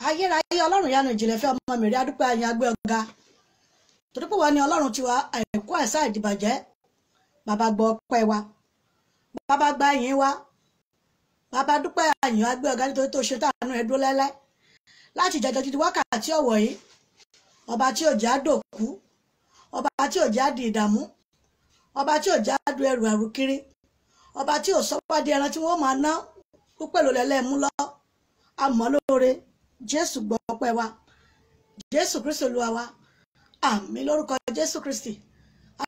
ayérayé ọlọ́run ìyanu ìjìnlẹ̀ fẹ́ ọmọ mi rí adúpẹ́ ayin agbé ọ̀gá torí pé wọ́n ní ọlọ́run tiwa àìkú àìsá ìdìbàjẹ́ bàbá gbọ́ ọpẹ́ wa bàbá gba yín wa bàbá dúpẹ́ ayin agbé ọ̀gá nítorí tó ṣe táànú ẹ dúró lẹ́lẹ́ láti jẹjọ títí wákàtí ọ̀wọ̀ yìí ọba tí ò já dòkú ọba tí ò já di ìdààmú ọba tí ò já du ẹrù àrùkiri ọba tí ò sọ́pàdé ẹran tí wọ́n máa ná púpẹ̀ ló lẹ́lẹ́mú lọ àmọ́ lóore jésù gbọ́ ọpẹ́ wa jésù kristi olúwa wa àmín lórúkọ jésù kristi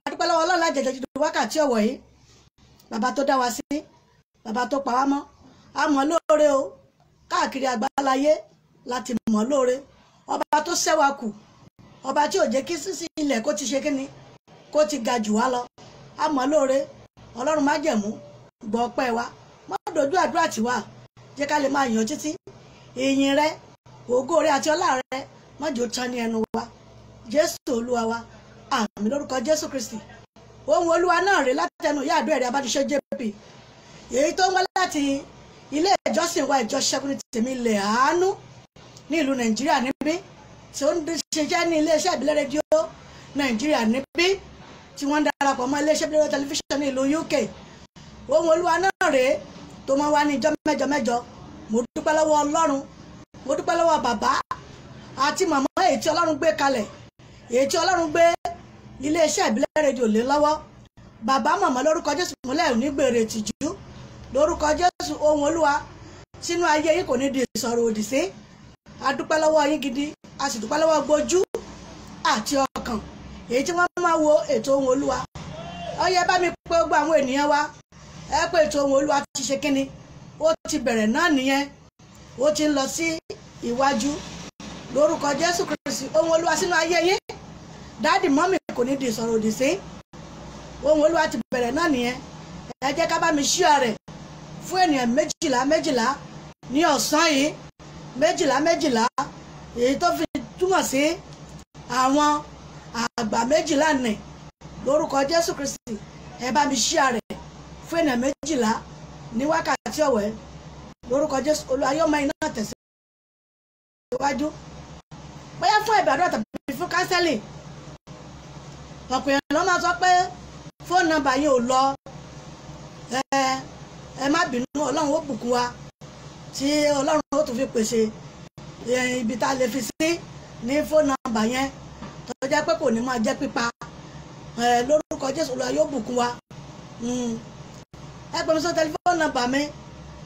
adúpẹ́ lọ́wọ́ ọlọ́run láti jẹjọ títí wákàtí ọ̀wọ̀ yìí bàbá tó dá wa sí bàbá tó pa wá mọ́ àmọ́ lóore o káàkiri àgbáláyé láti mọ̀ lóore ọba tó ṣẹ́wà kù ọba tí ò jẹ́ kí sísí ilẹ̀ kó ti ṣe kíni kó ti ga jù wá lọ àmọ́ lóore ọlọ́run má jẹ̀mú gbọ́ ọpẹ́ wa má dojú àdúrà tiwa jẹ́ ká lè máa yàn títí ìyìn rẹ ògo rẹ àti ọlá rẹ má jò tán ní ẹnu wa jésù olúwa wa àmín lórúkọ jésù kristi ohun olúwa náà rè látẹnu ìyá àdúrà rẹ abájíṣẹ́ jp èyí tó ń wá láti ilé ìjọsìn wa ìjọ Ṣẹ́gun ní tèmi ilẹ̀ àánú ní ìlú nàìjíríà níbí tí ó ń ṣiṣẹ́ ní iléeṣẹ́ ìbílẹ̀ rédíò nàìjíríà níbí tí wọ́n ń darapọ̀ mọ́ iléeṣẹ́ ìbílẹ̀ tẹlifíṣàn ní ìlú UK ohun olúwa náà rè tó máa wá ní ìjọ mẹ́jọ mẹ́jọ mo dúpẹ́ lọ́wọ́ ọlọ́run mo dúpẹ́ lọ́wọ́ bàbá àti màmá èyí tí ọlọ́run gbé kalẹ̀ èyí tí ọlọ́run gbé iléeṣẹ́ ìbílẹ̀ rédíò lé lọ́wọ́ bàbá màmá lórúkọ jésù múlẹ̀ ní gbèrè tìjú lórúkọ jésù ohun olúwa sínú ayé yìí kò ní di ìsọ̀rọ̀ òdì sí a dúpẹ́ lọ́wọ́ yín gidi a sì dúpẹ́ lọ́wọ́ gbójú àti ọkàn èyí tí wọ́n máa wo ètò ohun olúwa ọyẹ bá mi pé gbogbo àwọn ènìyàn wa ẹ pé ètò Ohùn Olúwa ti ṣe kínni ó ti bẹ̀rẹ̀ náà nìyẹn ó ti ń lọ sí iwájú lórúkọ Jésù Kristi. Ohùn Olúwa sínú ayé yín dáàdì mọ́mì kò ní di ìsọ̀rọ̀ òdì sí. Ohùn Olúwa ti bẹ̀rẹ̀ náà nìyẹn ẹ jẹ́ ká bá mi share rẹ̀ fún ènìyàn méjìlá ní ọ̀sán yìí méjìlá èyí tó fi túmọ̀ sí àwọn àgbà méjìlá nì lórúkọ Jésù Kristi. Ẹ bá mi share rẹ̀ fún ènìyàn méjìlá ní wákàtí ọ̀wẹ́ lórúkọ Jésù. Olúwa yóò máa iná tẹ̀síwájú bóyá fún ìbàdàn tàbí fún kánsẹ́lì. Ọ̀pọ̀ èèyàn ló máa sọ pé fóònù nọ́mbà yín ò lọ ẹ má bínú Ọlọ́run ó bùkún wa tí Ọlọ́run ó tún fi pèsè ibi tá a lè fi sí ní fóònù nọ́mbà yẹn tó jẹ́ pé kò ní máa jẹ́ pípa lórúkọ Jésù. Olúwa yóò bùkún wa. Ẹ pè mí sọ tẹlifóònù nọ́mbà mi.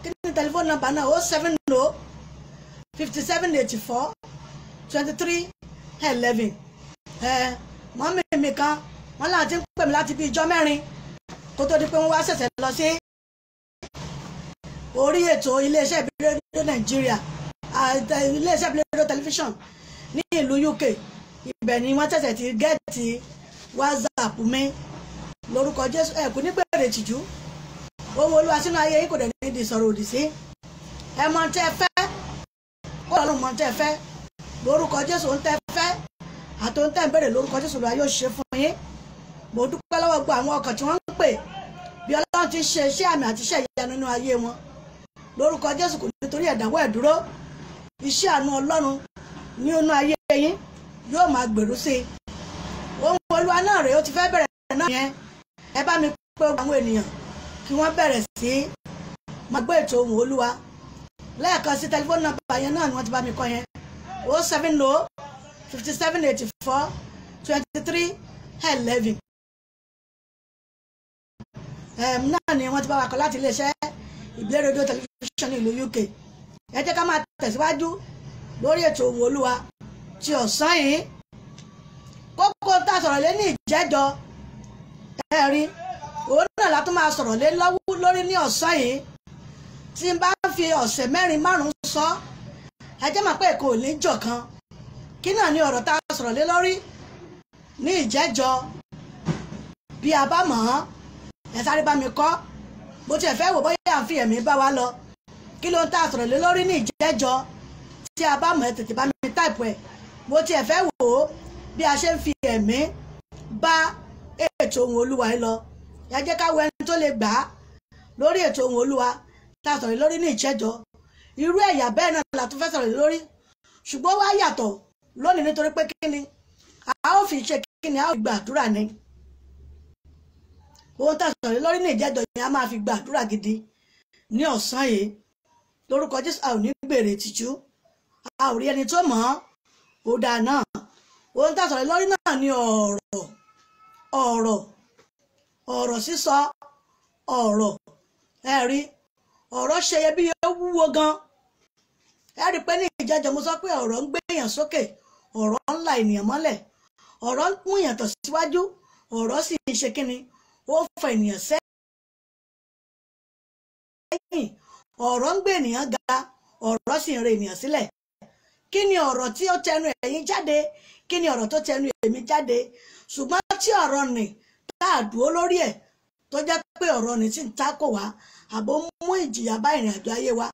Kí ni tẹlifóònù nọ́mbà náà? 070 5784 2311. Mọ́mí mi kan wọ́n láti ń pè mí láti bí ijọ́ mẹ́rin kó tó di pé wọ́n wá ṣẹ̀ṣẹ̀ lọ sí orí ètò iléeṣẹ́ ìbílẹ̀ rédíò Nàìjíríà iléeṣẹ́ ìbílẹ̀ rédíò tẹlifíṣàn ní ìlú UK. Ibẹ̀ ni wọ́n ṣẹ̀ṣẹ̀ ti gẹ́ẹ̀tì WhatsApp mi lórúkọ Jésù. Ẹ kò ní gbèrè tìjú. Ohùn Olúwa sínú ayé yìí kò dẹ̀ ní di ìsọ̀rọ̀ òdì sí. Ẹ mọ tẹ́ fẹ́ kó Ọlọ́run mọ tẹ́ fẹ́ lórúkọ Jésù. ń tẹ́ fẹ́ àti ohun tẹ́ ń béèrè lórúkọ Jésù Olúwa yóò ṣe fún yín. Mo dúpẹ́ lọ́wọ́ gbogbo àwọn ọkàn tí wọ́n ń pè bí Ọlọ́run ti ṣe iṣẹ́ àmì àti iṣẹ́ ìyanu nínú ayé wọn lórúkọ Jésù. Kò nítorí ẹ̀dáwọ́ ẹ̀dúró iṣẹ́ àánú Ọlọ́run ní inú ayé yín yóò máa gbèrú sí i. Ohùn Olúwa náà rèé ó ti fẹ́ bẹ̀rẹ̀ náà yẹn. Ẹ bá mi pé àwọn ènìyàn kí wọ́n bẹ̀rẹ̀ sí máa gbé ètò Ohùn Olúwa lẹ́ẹ̀kan sí. Tẹlifóònù nọ́mbà yẹn náà ni wọ́n ti bá mi kọ yẹn 070 5784 2311. Náà ni wọ́n ti bá wa kọ láti iléeṣẹ́ ìbílẹ̀ rédíò tẹlifíṣàn ní ìlú UK. Ẹ jẹ́ ká máa tẹ̀síwájú lórí ètò Ohùn Olúwa ti ọ̀sán yìí. Kókó tá a sọ̀rọ̀ lé ní ìjẹ́jọ ẹ̀rí òun náà la tún máa sọ̀rọ̀ lé lọ́wọ́ lórí ní ọ̀sán yìí. Tí n bá fi ọ̀sẹ̀ 4-5 sọ ẹ jẹ́ máa pé èkó ò ní jọ kan. Kí náà ni ọ̀rọ̀ tá a sọ̀rọ̀ lé lórí ní ìjẹ́jọ bí a bá mọ̀ ọ́n ẹ sáré bá mi kọ́. Mo tiẹ̀ fẹ́ wò bóyá à ń fi ẹ̀mí bá wa lọ. Kí ló ń tá a sọ̀rọ̀ lé lórí ní ìjẹ́jọ tí a bá mọ̀ ẹ tètè bá mi táìpù ẹ̀. Mo tiẹ̀ fẹ́ wò ó bí a ṣe ń fi ẹ̀mí bá ètò Ohùn Olúwa yìí lọ. Ẹ jẹ́ ká wo ẹni tó lè gbà á lórí ètò Ohùn Olúwa tá a sọ̀rọ̀ lórí ní ìjẹ́jọ. Irú ẹ̀yà bẹ́ẹ̀ náà la tún fẹ́ sọ̀rọ̀ lórí ṣùgbọ́n wá yàtọ̀ lónìí nítorí pé kíni a ó fi ṣe kíni a ó fi gbàdúrà ni. Ohun tá a sọ̀rọ̀ lórí ní ìjẹ́jọ yẹn a máa fi gbàdúrà gidi ní ọ̀sán yìí lórúkọ Jésù. A ò ní gbèrè tìjú a ò rí ẹni tó mọ̀ ọ́ ó dáa náà. Ohun tá a sọ̀rọ̀ lórí náà ni ọ̀rọ̀ sísọ ẹ̀rí ọ̀rọ̀ ṣe iyebíye wúwo gan. Ẹ rí i pé ní ìjẹ́jọ mo sọ pé ọ̀rọ̀ ń gbé èèyàn sókè ọ̀rọ̀ ń la ènìyàn mọ́lẹ̀ ọ̀rọ̀ ń mú èèyàn tọ̀ síwájú ọ̀rọ̀ sì ń ṣe kíni ó fa ènìyàn sẹ́yìn. Ọ̀rọ̀ ń gbé ènìyàn ga ọ̀rọ̀ sì ń re ènìyàn sílẹ̀. Kí ni ọ̀rọ̀ tí ó tẹnu ẹ̀yin jáde? Kí ni ọ̀rọ̀ tó tẹnu èmi jáde? Ṣùgbọ́n tí ọ̀rọ̀ nì tá a dúró lórí ẹ̀ tó jẹ́ pé ọ̀rọ̀ nì tí ń takò wá àbó mú ìjìyà bá ìrìn àjò ayé wa.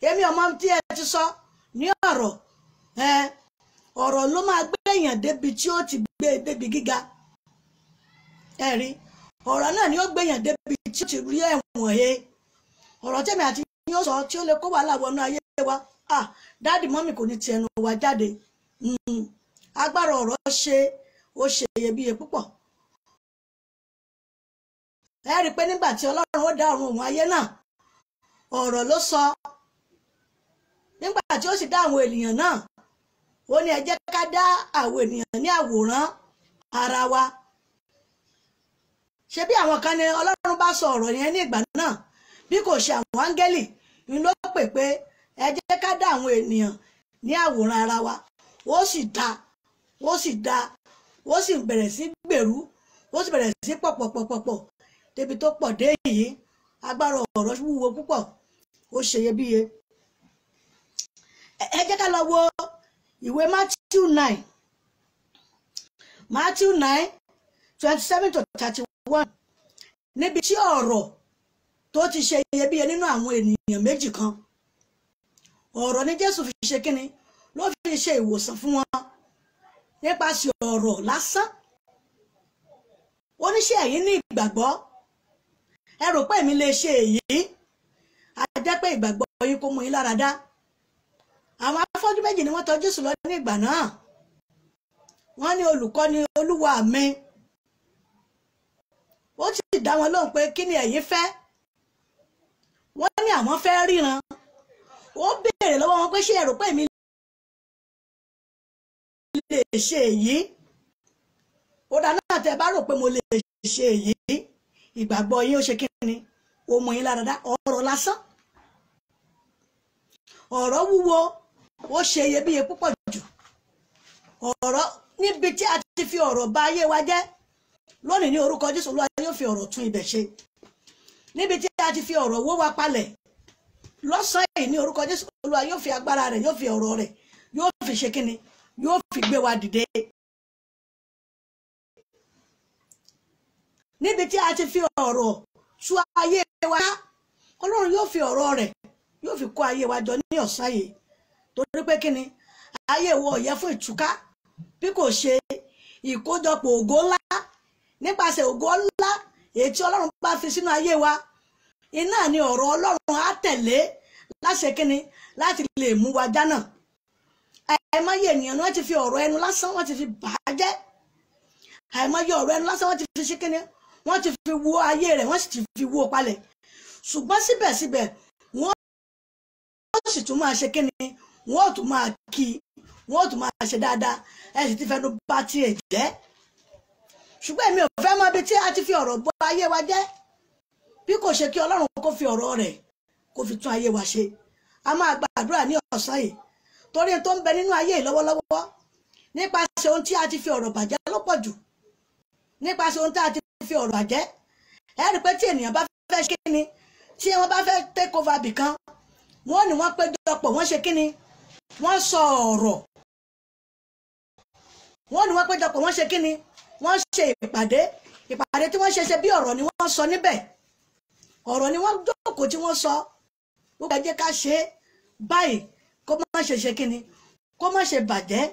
Èmi ọmọ tí ẹ ti sọ ní ọ̀rọ̀ ló máa gbé èèyàn débi tí ó ti gbé débi gíga. Ẹ rí ọ̀rọ̀ náà ni ó gbé èèyàn débi tí ó ti rí ẹ̀wọ̀n he. Ọ̀rọ̀ tèmi àti yín ó sọ tí ó lè kó wàhálà wọnú ayé wa. Dáàdì mọ́mì kò ní ti ẹnu wa jáde. Agbára ọ̀rọ̀ ó ṣe iyebíye púpọ̀. Ẹ rí i pé nígbà tí Ọlọ́run ó dá ọ̀run òun ayé náà ọ̀rọ̀ ló sọ. Nígbà tí ó sì dá àwọn ènìyàn náà ó ní ẹ jẹ́ ká dá àwọn ènìyàn ní àwòrán ara wa. Ṣé bí àwọn kan ni Ọlọ́run bá sọ ọ̀rọ̀ yẹn ní ìgbà náà bí kò ṣe àwọn áńgẹ́lì ni ló pè pé ẹ jẹ́ ká dá àwọn ènìyàn ní àwòrán ara wa. Ó sì bẹ̀rẹ̀ sí gbèrú ó sì bẹ̀rẹ̀ sí pọ̀pọ̀pọ̀pọ̀ débi tó pọ̀ dé yìí agbára ọ̀rọ̀ wúwo púpọ̀ ó ṣe iyebíye. ẹ jẹ́ ká lọ wo ìwé Matthew 9:27-31 níbi tí ọ̀rọ̀ tó ti ṣe iyebíye nínú àwọn ènìyàn méjì kan. ọ̀rọ̀ ni Jésù fi ṣe kíni ló fi ṣe ìwòsàn fún wọn nípasẹ̀ ọ̀rọ̀ lásán. ó ní ṣé ẹ̀yin ní ìgbàgbọ́, ẹ rò pé èmi lè ṣe èyí, a jẹ́ pé ìgbàgbọ́ yín kó mú yín lára dá. àwọn afọ́jú méjì ni wọ́n tọ̀ Jésù lọ ní ìgbà náà. wọ́n ní olùkọ́ ni Olúwa mi. ó sì dá wọn lóhùn pé kí ni ẹ̀yin fẹ́? wọ́n ní àwọn fẹ́ ríran. ó béèrè lọ́wọ́ wọn pé ṣé ẹ rò pé èmi lè ṣe èyí? ó dá náà tẹ́ bá rò pé mo lè ṣe èyí, ìgbàgbọ́ yín ó ṣe kí ni ó mú yín lára dá. ọ̀rọ̀ lásán, ọ̀rọ̀ wúwo ó ṣe iyebíye púpọ̀ jù. ọ̀rọ̀ níbi tí a ti fi ọ̀rọ̀ bà ayé wa jẹ́ lónìí ní orúkọ Jésù Olúwa yóò fi ọ̀rọ̀ tún ibẹ̀ ṣe. níbi tí a ti fi ọ̀rọ̀ wó wa palẹ̀ lọ́sàn-án yìí ní orúkọ Jésù Olúwa yóò fi agbára rẹ̀, yóò fi ọ̀rọ̀ rẹ̀, yóò fi ṣe kíni, yóò fi gbé wa dìde. níbi tí a ti fi ọ̀rọ̀ tú ayé wa, Ọlọ́run yóò fi ọ̀rọ̀ rẹ̀, yóò fi kó ayé wa jọ ní ọ̀sán yìí. torí pé kíni ayé wo ò yẹ fún ìtúká bí kò ṣe ìkójọpọ̀ ògo ńlá. nípasẹ̀ ògo ńlá èyí tí Ọlọ́run bá fi sínú ayé wa, iná ni ọ̀rọ̀ Ọlọ́run á tẹ̀lé láṣẹ kíni láti lè mú wa jánà. àìmọye ènìyàn ni wọ́n ti fi ọ̀rọ̀ ẹnu lásán wọ́n ti fi bà á jẹ́. àìmọye ọ̀rọ̀ ẹnu lásán wọ́n ti fi ṣe kíni, wọ́n ti fi wó ayé rẹ̀, wọ́n sì ti fi wó palẹ̀. ṣùgbọ́n síbẹ̀síbẹ̀ wọ́n sì tún máa ṣe kíni, wọ́n ò tún máa kí, wọ́n ò tún máa ṣe dáadáa, ẹ sì ti fẹnu bà tiẹ̀ jẹ́. ṣùgbọ́n èmi ò fẹ́ mọ ibi tí a ti fi ọ̀rọ̀ bọ ayé wa jẹ́ bí kò ṣe kí Ọlọ́run kó fi ọ̀rọ̀ rẹ̀ kó fi tún ayé wa ṣe. a máa gbàdúrà ní ọ̀sán yìí torí tó ń bẹ nínú ayé yìí lọ́wọ́lọ́wọ́ nípasẹ̀ ohun tí a ti fi ọ̀rọ̀ bàjẹ́ ló pọ̀ jù. nípasẹ̀ ohun tí a ti fi ọ̀rọ̀ bàjẹ́, ẹ rí i pé tí ènìyàn bá fẹ́ ṣe kíni, tí wọ́n bá fẹ́ take over bìkan, wọ́n ní wọ́n péjọpọ̀, wọ́n ṣe kíni, wọ́n sọ ọ̀rọ̀. wọ́n ní wọ́n péjọpọ̀, wọ́n ṣe kíni, wọ́n ṣe ìpàdé tí wọ́n ṣe bí ọ̀rọ̀ ni wọ́n sọ níbẹ̀. ọ̀rọ̀ ni wọ́n jókòó tí wọ́n sọ. gbogbo ẹ jẹ́ ká ṣe báyìí kó má ṣe ṣe kíni, kó má ṣe bàjẹ́.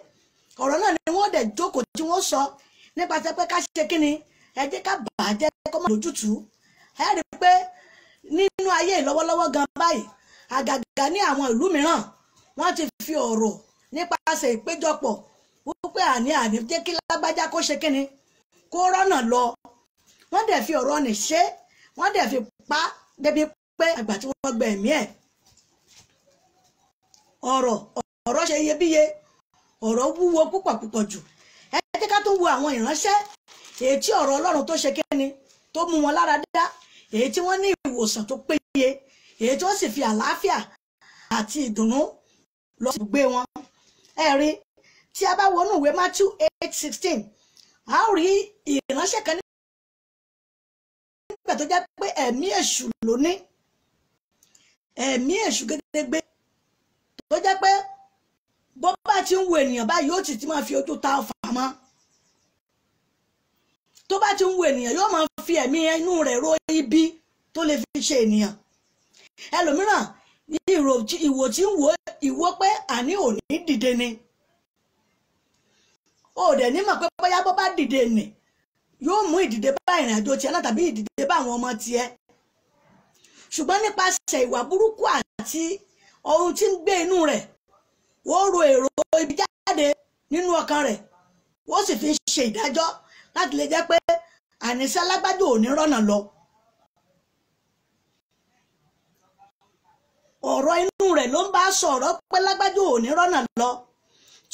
ọ̀rọ̀ náà ni wọ́n dẹ̀ jókòó tí wọ́n sọ nípasẹ̀ pé ká ṣe kíni, ẹ jẹ́ ká bàjẹ́ kó má lójútùú. ẹ rí i pé nínú ayé lọ́wọ́lọ́wọ́ gan báyìí, àgàgà ní àwọn ìlú mìíràn, wọ́n ti fi ọ̀rọ̀ nípasẹ̀ ìpéjọpọ̀ wípé àní jẹ́ kí lágbájá kó ṣe kíni, kó rọ́nà lọ. wọ́n dẹ̀ fi ọ̀rọ̀ nì ṣe, wọ́n dẹ̀ fi pa débi pé àgbà tí wọ́n gbẹ ẹ̀mí ẹ̀. ọ̀rọ̀ ṣe iyebíye, ọ̀rọ̀ wúwo púpọ̀ jù. ẹ jẹ́ ká tún wo àwọn ìránṣẹ́ èyí tí ọ̀rọ̀ Ọlọ́run tó ṣe kíni, tó mú wọn lára dá, èyí tí wọ́n ní ìwòsàn tó péye, èyí tí wọ́n sì fi àlàáfíà àti ìdùnnú lọ sí gbé wọn. ẹ rí, tí a bá wọnú ìwé Matthew 8:16, a ó rí ìránṣẹ́ kan nígbà tó jẹ́ pé ẹ̀mí èṣù ló ní, ẹ̀mí èṣù gédégbé tó jẹ́ pé bó bá ti ń wo ènìyàn báyìí yóò ti máa fi ojú ta ọfà mọ́. tó bá ti ń wo ènìyàn yóò máa fi ẹ̀mí inú rẹ̀ ro ibi tó lè fi ṣe ènìyàn. ẹlòmíràn ìwò tí ń wo ìwò pé àní ò ní dìde ni. ó dẹ̀ ní mọ̀ pé bóyá bó bá dìde nì yóò mú ìdìde bá ìrìn àjò tiẹ̀ náà tàbí ìdìde bá àwọn ọmọ tiẹ̀. ṣùgbọ́n nípasẹ̀ ìwà burúkú àti ohun tí ń gbé inú rẹ̀, ó ro èrò ibi jáde nínú ọkàn rẹ̀, ó sì fi ń ṣe ìdájọ́ láti lè jẹ́ pé àníṣe lágbájá ò ní rọ́nà lọ. ọ̀rọ̀ inú rẹ̀ ló ń bá sọ̀rọ̀ pé lágbájá ò ní rọ́nà lọ.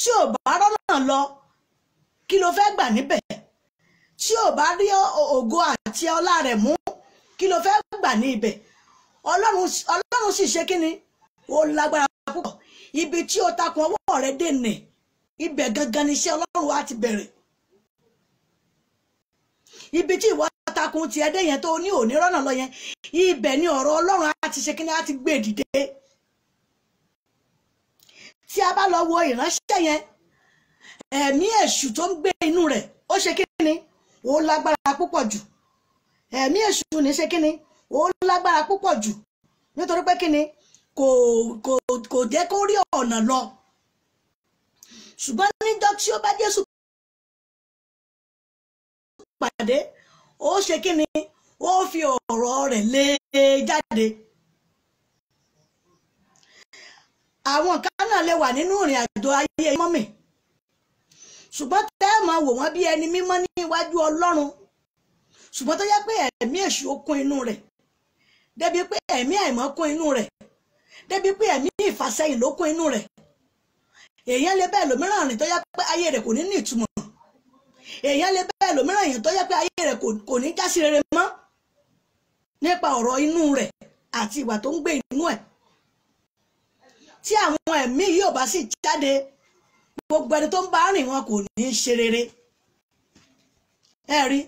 tí ò bá rọ́nà lọ, kí ló fẹ́ gbà níbẹ̀? tí ò bá rí ògo àti ọlá rẹ̀ mú, kí ló fẹ́ gbà ní ibẹ̀? Ọlọ́run sì ṣe kíni, ó lágbára púpọ̀. ibi tí ó takùn ọwọ́ rẹ̀ dènà, ibẹ̀ gangan ni iṣẹ́ Ọlọ́run wa ti bẹ̀rẹ̀. ibi tí ìwọ takun ti ẹdẹ yẹn tó ní òní rọ́nà lọ yẹn, ibẹ̀ ni ọ̀rọ̀ Ọlọ́run á ti ṣe kíni, á ti gbé dìde. Tí a bá lọ wo ìránṣẹ́ yẹn, ẹ̀mí èṣù tó ń gbé inú rẹ̀ ó ṣe kíni, ó lágbára púpọ̀ jù. Ẹ̀mí èṣù ní ṣe kíni, ó lágbára púpọ̀ jù, nítorí pé kíni kò jẹ́ kó rí ọ̀nà lọ. Ṣùgbọ́n níjọ́ tí ó bá Jésù pàdé, ó ṣe kíni, ó fi ọ̀rọ̀ rẹ̀ lé jáde. Àwọn kan náà lè wà nínú ìrìn àjò ayé mọ́mì, ṣùgbọ́n tẹ́ ẹ máa wò wọ́n bí ẹni mímọ́ níwájú Ọlọ́run, ṣùgbọ́n tó yẹ pé ẹ̀mí èṣù ó kún inú rẹ̀, débi pé ẹ̀mí àìmọ́ kún inú rẹ̀, débi pé ẹ̀mí ìfàsẹ́yìn ló kún inú rẹ̀. Èèyàn lè bẹ́ẹ̀ lòmíràn rìn tó yẹ pé ayé rẹ̀ kò ní ní ìtumọ̀. Èèyàn lè bẹ́ẹ̀ lòmíràn yẹn tó yẹ pé ayé rẹ̀ kò ní já sí rere mọ́ nípa ọ̀rọ̀ inú rẹ̀ àti ìwà tó ń gbé inú ẹ̀. Tí àwọn ẹ̀mí yìí ò bá sì jáde, gbogbo ẹni tó ń bá rìn wọn kò ní ṣe rere. Ẹ rí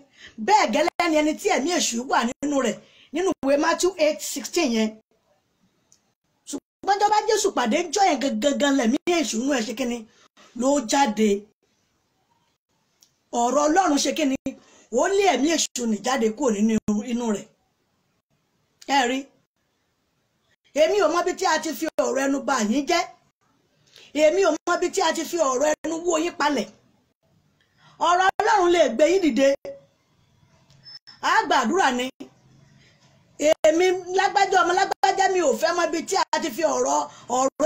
bẹ́ẹ̀ gẹ́lẹ́ ni ẹni tí ẹ̀mí èṣù wà nínú rẹ̀ nínú ìwé Matthew 8:16 yẹn. Ṣùgbọ́n tó bá Jésù pàdé jọ́ yẹn gangan lẹ̀mí èṣù inú ẹ̀ ṣe kíni ló jáde. Ọ̀rọ̀ Ọlọ́run ṣe kíni, ó lé ẹ̀mí èṣù nì jáde kúrò nínú inú rẹ̀. Ẹ rí, èmi ò mọ bí tí a ti fi ọ̀rọ̀ ẹnu bà yín jẹ́, èmi ò mọ bí tí a ti fi ọ̀rọ̀ ẹnu wó yín palẹ̀. Ọ̀rọ̀ Ọlọ́run lè gbé yín dìde. A gbàdúrà ni, èmi lágbájá ọmọ lágbájá mi ò fẹ́ mọ bí tí a ti fi ọ̀rọ̀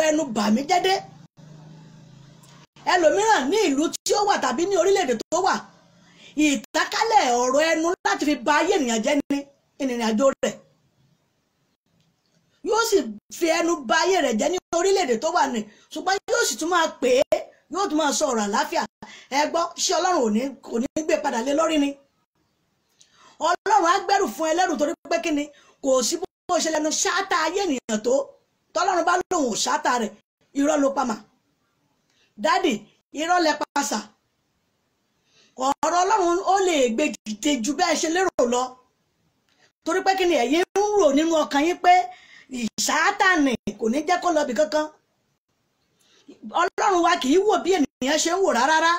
ẹnu bà mí jẹ́ dé. Ẹlòmíràn ní ìlú tí ó wà tàbí ní orílẹ̀-èdè tó wà, ìtàkálẹ̀ ọ̀rọ̀ ẹnu láti fi bà ayé ènìyàn jẹ́ ní ìrìn àjò rẹ̀. Yóò sì fi ẹnu bà ayé rẹ̀ jẹ́ ní orílẹ̀-èdè tó wà ní, ṣùgbọ́n yóò sì tún máa pè é, yóò tún máa sọ ọ̀rọ̀ àláfíà. Ẹ gbọ́, ṣé Ọlọ́run kò ní gbé padà lé lórí ni? Ọlọ́run á gbẹ́rù fún ẹlẹ́rù, torí pé kíni kò sí bó ṣe lẹ́nu ṣáátà ayé ènìyàn tó, tọ́lọ́run bá lòun ò ṣáátà rẹ̀, irọ́ ló pa mà. Dádì, irọ́ lẹ pa sà. Ọ̀rọ̀ Ọlọ́run ó lè gbé dìde ju bẹ́ẹ̀ ṣe lérò lọ, torí pé kíni ẹ̀yin ń rò nínú ọkàn yín pé Sátánì kò ní jẹ́ kó lọ bí kankan. Ọlọ́run wa kì í wò bí ènìyàn ṣe ń wò rárá.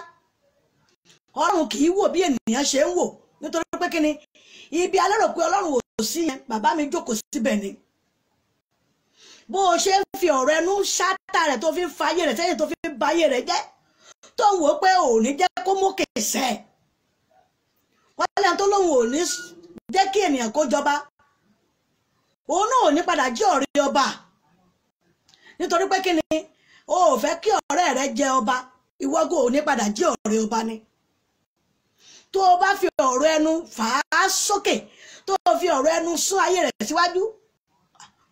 Ọlọ́run kì í wò bí ènìyàn ṣe ń wò, nítorí pé kíni ibi alérò pé Ọlọ́run ò sí yẹn, bàbá mi jókòó síbẹ̀ ni. Bó o ṣe ń fi ọ̀rọ̀ ẹnu ṣáátà rẹ̀ tó fi ń fa ayé rẹ̀ sẹ́yìn, tó fi ń ba ayé rẹ̀ jẹ́, tó ń wò ó pé ò ní jẹ́ kó mókè sẹ́. Wọ́n lẹ́yìn tó lóun ò ní jẹ́ kí ènìyàn kó jọba, òun náà ò ní padà jí ọ̀rẹ́ ọba, nítorí pé kíni o ò fẹ́ kí ọ̀rẹ́ rẹ jẹ ọba, ìwọ́gò ò ní padà jí ọ̀rẹ́ ọba ni. Tó o bá fi ọ̀rọ̀ ẹnu fà á sókè, tó o fi ọ̀rọ̀ ẹnu sún ayé rẹ̀ síwájú,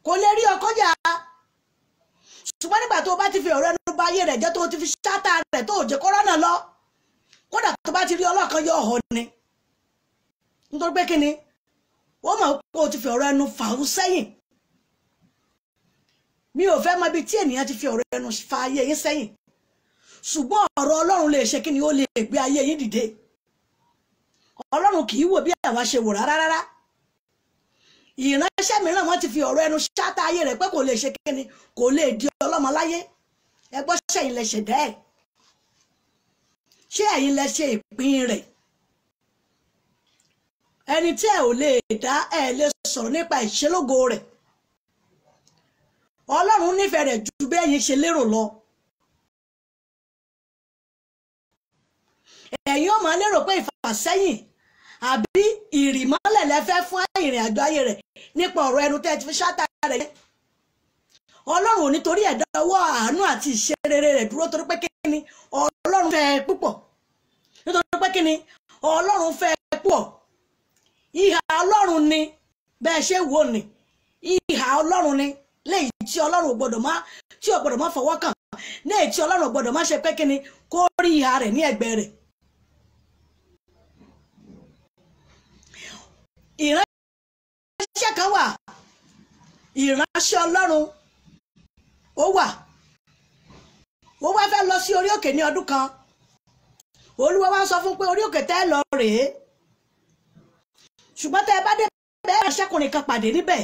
kò lè rí ọkọ jà. Ṣùgbọ́n nígbà tó o bá ti fi ọ̀rọ̀ ẹnu bà ayé rẹ̀ jẹ́, tó o ti fi ṣáátà rẹ̀, tó o jẹ́ kọ́rọ́nà lọ, kódà tó bá ti rí ọlọ́kan yọ ọ̀họ́ ni, nítorí pé kíni ó mọ̀ pé o ti fi ọ̀rọ̀ ẹnu fà ó sẹ́yìn. Mi ò fẹ́ mọ ibi tí ènìyàn ti fi ọ̀rọ̀ ẹnu fa ayé yín sẹ́yìn, ṣùgbọ́n ọ̀rọ̀ Ọlọ́run lè ṣe kíni, ó lè gbé ayé yín dìde. Ọlọ́run kì í wò bí àwa ṣe wò rárá. Ìránṣẹ́ mìíràn wọ́n ti fi ọ̀rọ̀ ẹnu ṣáátà ayé rẹ̀ pé kò lè ṣe kíni, kò lè di ọlọ́mọ láyé. Ẹ gbọ́, ṣẹ̀yin lẹ ṣẹ̀dá ẹ̀, ṣé ẹ̀yin lẹ ṣe ìpín rẹ̀? Ẹni tí ẹ ò lè dá, ẹ lè sọ̀rọ̀ nípa ìṣelógo rẹ̀. Ọlọ́run nífẹ̀ẹ́ rẹ̀ ju bẹ́ẹ̀ yín ṣe lérò lọ. Ẹ̀yin ó máa lérò pé ìfàsẹ́yìn àbí ìrìmọ́lẹ̀ lẹ́fẹ́ fún ìrìn àjò ayé rẹ̀ nípa ọ̀rọ̀ ẹnu tẹ́ ti fi ṣáátà rẹ̀. Ọlọ́run ò nítorí ẹ̀dá ọwọ́ àánú àti ìṣe rere rẹ̀ dúró, torí pé kíni Ọlọ́run fẹ́ púpọ̀, nítorí pé kíni Ọlọ́run fẹ́ púpọ̀. Ìhà Ọlọ́run ni bẹ́ẹ̀ ṣe wò ní, ìhà Ọlọ́run ni léyìí tí Ọlọ́run ò gbọ́dọ̀ má fọwọ́ kàn, léyìí tí Ọlọ́run ò gbọ́dọ̀ má ṣe pé kíni kó rí ìhà rẹ̀ ní ẹ̀gbẹ́ rẹ̀. Ìránṣẹ́ kan wà, ìránṣẹ́ Ọlọ́run ó wà, ó wá fẹ́ lọ sí orí òkè ní ọdún kan. Olúwa wá sọ fún pé orí òkè tẹ́ lọ rèé, ṣùgbọ́n tẹ́ ẹ bá dé bẹ́ẹ̀ ránṣẹ́kùnrin kan pàdé níbẹ̀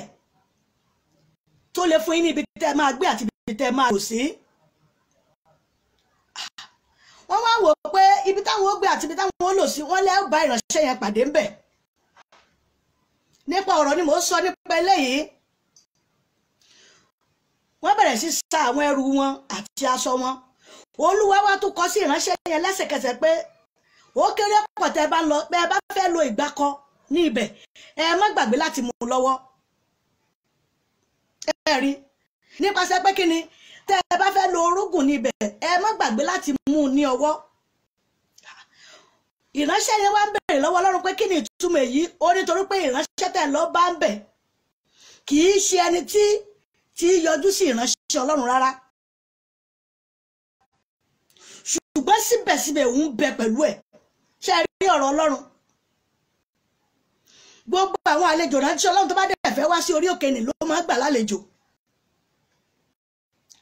tó lè fún yín ní ibi tẹ́ ẹ máa gbé àti ibi tẹ́ ẹ máa lò sí. wọ́n wá wò pé ibi táwọn ó gbé àti ibi táwọn ó lò sí wọ́n lè bá ìránṣẹ́ yẹn pàdé ńbẹ̀. nípa ọ̀rọ̀ ni mò ń sọ nípa eléyìí. wọ́n bẹ̀rẹ̀ sí sa àwọn ẹrù wọn àti aṣọ wọn. olúwa wá tún kọ sí ìránṣẹ́ yẹn lẹ́sẹ̀kẹsẹ̀ pé ó kéré pọ̀ tẹ́ ẹ bá lọ bẹ́ẹ̀ bá fẹ́ lo ìgbákọ ní ibẹ̀ ẹ má gbàgbé láti mú un lọ́wọ́. ẹ rí nípasẹ̀ pé kí ni tẹ́ ẹ bá fẹ́ lo orúgùn ní ibẹ̀ ẹ má gbàgbé láti mú un ní ọwọ́. ìránṣẹ́ yẹn wá ń bèrè lọ́wọ́ Ọlọ́run pé kí ni ìtumọ̀ èyí ó nítorí pé ìránṣẹ́ tẹ́ lọ bá ń bẹ̀ kì í ṣe ẹni tí yọjú sí ìránṣẹ́ Ọlọ́run rárá, ṣùgbọ́n síbẹ̀síbẹ̀ òun bẹ pẹ̀lú ẹ̀. ṣe rí ọ̀rọ̀ Ọlọ́run, gbogbo àwọn àlejò ránṣẹ́ Ọlọ́run tó bá dẹ̀ fẹ́ wá sí orí òkè ni ló máa gbà lálejò.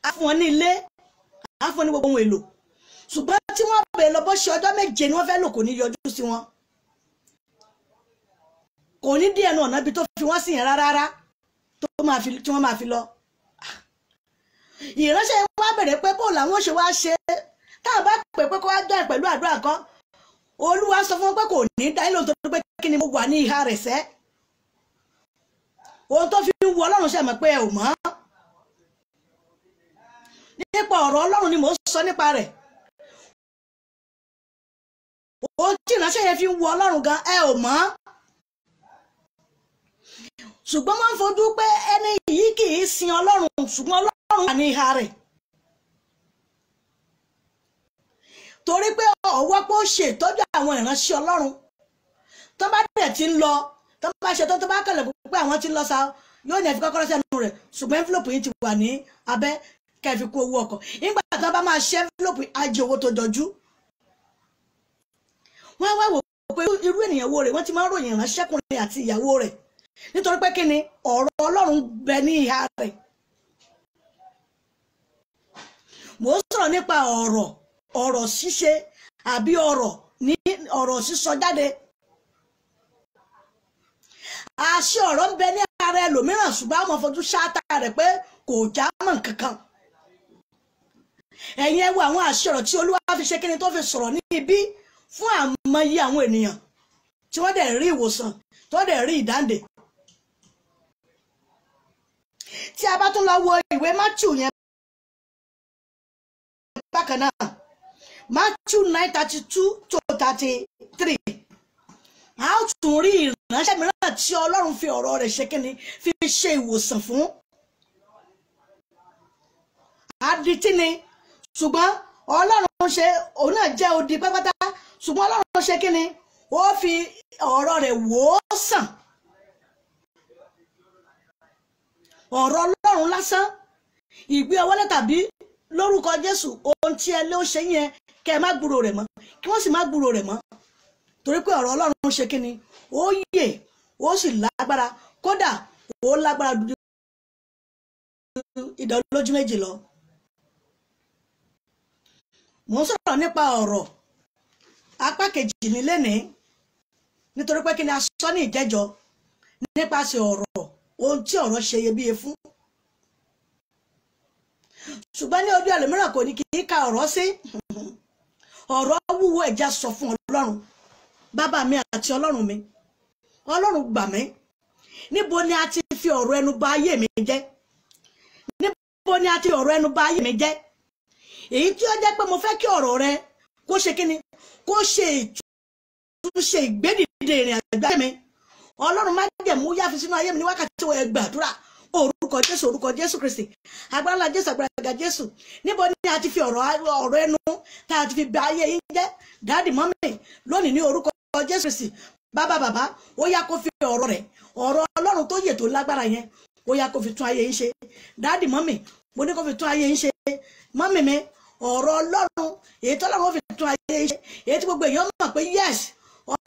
á fún wọn ní ilé, á fún wọn ní gbogbo ohun èlò, ṣùgbọ́n tí wọ́n bẹ̀ lọ bó ṣe ọjọ́ méje ni wọ́n fẹ́ lò kò ní yọjú sí wọn, kò ní dí ẹnu ọ̀nà ibi tó fi wọ́n sí yẹn rárá tí wọ́n máa fi lọ. ìránṣẹ́ yẹn wá bẹ̀rẹ̀ pé bó làwọn ṣe wá ṣe táwọn bá pè pé kó wá jọ pẹ̀lú àdúrà kan, Olúwa sọ fún wọn pé kò ní dá ilé òun tó pé kí ni mo wà ní ìhà rẹ̀ sẹ́. ohun tó fi ń wo Ọlọ́run ṣe mọ̀ pé ẹ ò mọ̀. nípa ọ̀rọ̀ Ọlọ́run ni mò ń sọ nípa rẹ̀. ohun tí ìránṣẹ́ yẹn fi ń wo Ọlọ́run gan ẹ ò mọ̀. ṣùgbọ́n máa ń fojú pé ẹni yìí kì í sin Ọlọ́run, ṣùgbọ́n Ọlọ́run wà ní ìhà rẹ̀. torí pé ọwọ́ pé ó ṣe ìtọ́jú àwọn ìránṣẹ́ Ọlọ́run tó bá dẹ̀ ti ń lọ, tó bá ṣe tó bá kẹlẹ̀ pé àwọn ti ń lọ sa yóò ní ẹ fi kọ́kọ́rọ́ sẹ́nu rẹ̀, ṣùgbọ́n envelope yìí ti wà ní abẹ́ kẹfì kó owó ọkọ̀. nígbà tó bá máa ṣe envelope ajé owó tó jọjú. wọ́n wá wò pé irú ènìyàn wo rẹ̀ wọ́n ti máa ń ròyìn ìránṣẹ́kùnrin àti ìyàwó rẹ̀ nítorí pé kí ni ọ̀rọ̀ Ọlọ́run bẹ ní ìhà rẹ̀. mò ń sọ̀rọ̀ nípa ọ̀rọ̀ ṣíṣe àbí ọ̀rọ̀ sísọ jáde. àṣẹ ọ̀rọ̀ ń bẹ ní ara ẹlòmíràn ṣùgbọ́n àwọn fojú ṣáátá rẹ̀ pé kò já mọ́ kankan. ẹ̀yin ẹ wo àwọn àṣẹ ọ̀rọ̀ tí Olúwa fi ṣe kíni tó fi sọ̀rọ̀ ní ibi fún àmọye àwọn ènìyàn tí wọ́n dẹ̀ rí ìwòsàn tí wọ́n dẹ̀ rí ìdáǹdè. tí a bá tún lọ wo ìwé Mátíù yẹn bákan náà, Matthew 9:32-33. a ó tún rí ìránṣẹ́ mìíràn tí Ọlọ́run fi ọ̀rọ̀ rẹ̀ ṣe kíni fi ṣe ìwòsàn fún. adití ni ṣùgbọ́n Ọlọ́run ṣe òun náà jẹ́ odi pátápátá, ṣùgbọ́n Ọlọ́run ṣe kíni ó fi ọ̀rọ̀ rẹ̀ wò ó sàn. ọ̀rọ̀ Ọlọ́run lásán, ìgbé ọwọ́lé tàbí lórúkọ Jésù ohun tí ẹ ló ṣe yẹn kẹ má gbúrò rẹ̀ mọ́, kí wọ́n sì má gbúrò rẹ̀ mọ́, torí pé ọ̀rọ̀ Ọlọ́run ṣe kíni ó yè ó sì lágbára, kódà ó lágbára ju idà olójú méjì lọ. mò ń sọ̀rọ̀ nípa ọ̀rọ̀ apá kejì ní lénìí nítorí pé kíni a sọ ní ìjẹ́jọ́ nípasẹ̀ ọ̀rọ̀ ohun tí ọ̀rọ̀ ṣe iyebíye fún. ṣùgbọ́n ní ojú ẹlòmíràn kò ní kì í ka ọ̀rọ̀ sí. ọ̀rọ̀ wúwo ẹ̀já sọ fún Ọlọ́run, bàbá mi àti Ọlọ́run mi, Ọlọ́run gbà mí. níbo ni a ti fi ọ̀rọ̀ ẹnu bà ayé mi jẹ́? níbo ni a ti fi ọ̀rọ̀ ẹnu bà ayé mi jẹ́? èyí tí ó jẹ́ pé mo fẹ́ kí ọ̀rọ̀ rẹ kó ṣe kíni kó ṣe ìtúnṣe ìgbédìde ìrìn àjò ayé mi. Ọlọ́run má jẹ̀mú yáfi sínú ayé mi ní wákàtí tí wọ́n gbàdúrà orúkọ Jésù Kristi, agbára Jésù, agbára Jésù. níbo ni a ti fi ọ̀rọ̀ ẹnu tá a ti fi bà ayé yín jẹ́? dáàdì mọ́mì lónìí ní orúkọ Jésù Kristi, bàbá ó yá kó fi ọ̀rọ̀ rẹ̀, ọ̀rọ̀ Ọlọ́run tó yè tó lágbára yẹn ó yá kó fi tún ayé yín ṣe. dáàdì mọ́mì mo ní kó fi tún ayé yín ṣe. mọ́mì mi, ọ̀rọ̀ Ọlọ́run èyí tó Ọlọ́run fi tún ayé yín ṣe, èyí tí gbogbo èèyàn mọ̀ pé yes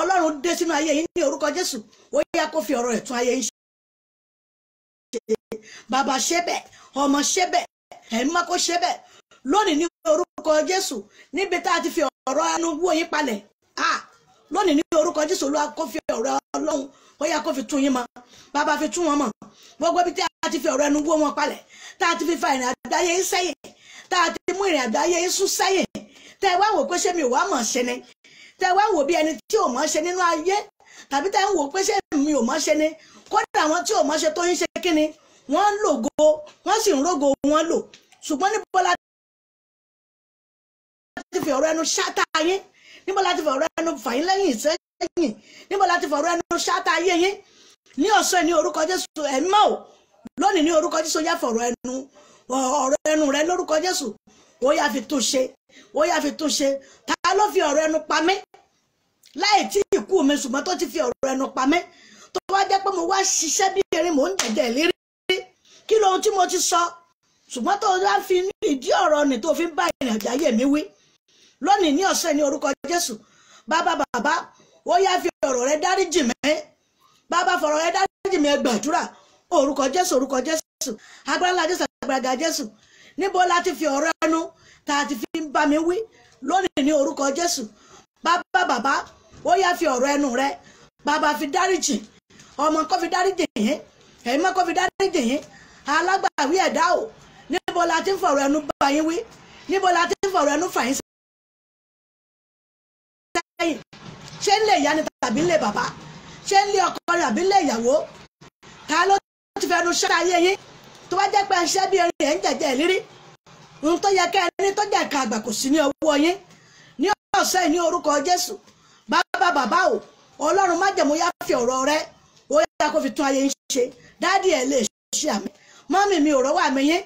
Ọlọ́run dé sínú ayé yín ní orúkọ Jésù, ó yá kó fi ọ̀rọ̀ rẹ̀ tún ayé yín ṣe. bàbá ṣe bẹ́ẹ̀, ọmọ ṣe bẹ́ẹ̀, ẹ̀mí má kó ṣe bẹ́ẹ̀ lónìí ní orúkọ Jésù. níbi tá a ti fi ọ̀rọ̀ ẹnu wó yín palẹ̀, lónìí ní orúkọ Jésù Olúwa kó fi ọ̀rọ̀ Ọlọ́run ó yá kó fi tún yín mọ́ bàbá fi tún wọn mọ́ gbogbo ibi tí a ti fi ọ̀rọ̀ ẹnu wó wọn palẹ̀ tá a ti fi fa ìrìn àjò ayé yín sẹ́yìn tá a ti mú ìrìn àjò ayé yín sún sẹ́yìn tẹ́ ẹ wá wò pé ṣé mi ò wá mọ̀ ṣe ni tẹ́ ẹ wá wò bí ẹni tí ò mọ̀ ṣe nínú ayé tàbí tẹ́ ẹ ń wò pé ṣé mi ò mọ̀ ṣe ni kódà àwọn tí ò mọ̀ ṣe tó yín ṣe kí ni wọ́n ń lògo wọ́n sì ń rógo wọn lò ṣùgbọ́n níbo la ti fi ọ̀rọ̀ ẹnu ṣáta yín níbo la ti fi ọ̀rọ̀ ẹnu fà yín lẹ́yìn ìsẹ́yìn níbo la ti fi ọ̀rọ̀ ẹnu ṣáta ayé yín ní ọ̀sán ní orúkọ Jésù ẹ̀mọ́ ò lónìí ní orúkọ Jésù yá fọ̀rọ̀ ẹnu rẹ lórúkọ Jésù ó yá fi tún ṣe ó yá fi tún ṣe ta ló fi ọ̀rọ̀ ẹnu pa mí láì tí ìkú mi ṣùgbọ́n tó ti fi ọ̀rọ̀ ẹnu pa mí tó wá jẹ́ pé mo wá ṣiṣẹ́ bí erin mò ń jẹ̀jẹ̀ lérí kí lóhun tí mo ti sọ ṣùgbọ́n tó wá fi ìdí ọ̀rọ̀ ni tó fi ń bá ìrìn àjò ayé mi wí lónìí ní ọ̀sẹ̀ ní orúkọ Jésù bàbá ó yá fi ọ̀rọ̀ rẹ dáríjì mí bàbá fọ̀rọ̀ rẹ dáríjì mí ẹ gbàdúrà orúkọ Jésù agbára Jésù agbára Jésù níbo la ti fi ọ̀rọ̀ ẹnu tá a ti fi ń bá mi wí lónìí ní orúkọ Jésù bàbá ó yá fi ọ̀rọ̀ ẹnu rẹ bàbá fi dáríjì ọmọ kó fi dáríjì yín ẹ̀yin mọ́ kó fi dáríjì yín alágbàwí ẹ̀dá o níbo la ti ń fọ̀rọ̀ ẹnu bá yín wí níbo la ti ń fọ̀rọ̀ ẹnu fà yín sẹ́yìn ṣé ń lé ìyá ni tàbí ń lé bàbá ṣé ń lé ọkọ ni àbí ń lé ìyàwó ta ló ti fẹnu ṣẹ́ ayé yín tó bá jẹ́ pé ẹ ṣẹ́ bí erin ẹ̀ ń jẹ̀jẹ̀ ìlérí ohun tó yẹ kẹ́ ẹ ní tó jẹ́ ẹ̀ka àgbà kò sí ní ọwọ́ yín ní ọ̀sẹ̀ ní orúkọ Jésù bàbá o Ọlọ́run májẹ̀mú yá fi ọ̀rọ̀ rẹ ó yá kó fi tún ayé yín ṣe dáàdì ẹ̀ lè ṣe àmì mọ́mì mi ò rọ́wọ́ àmì yín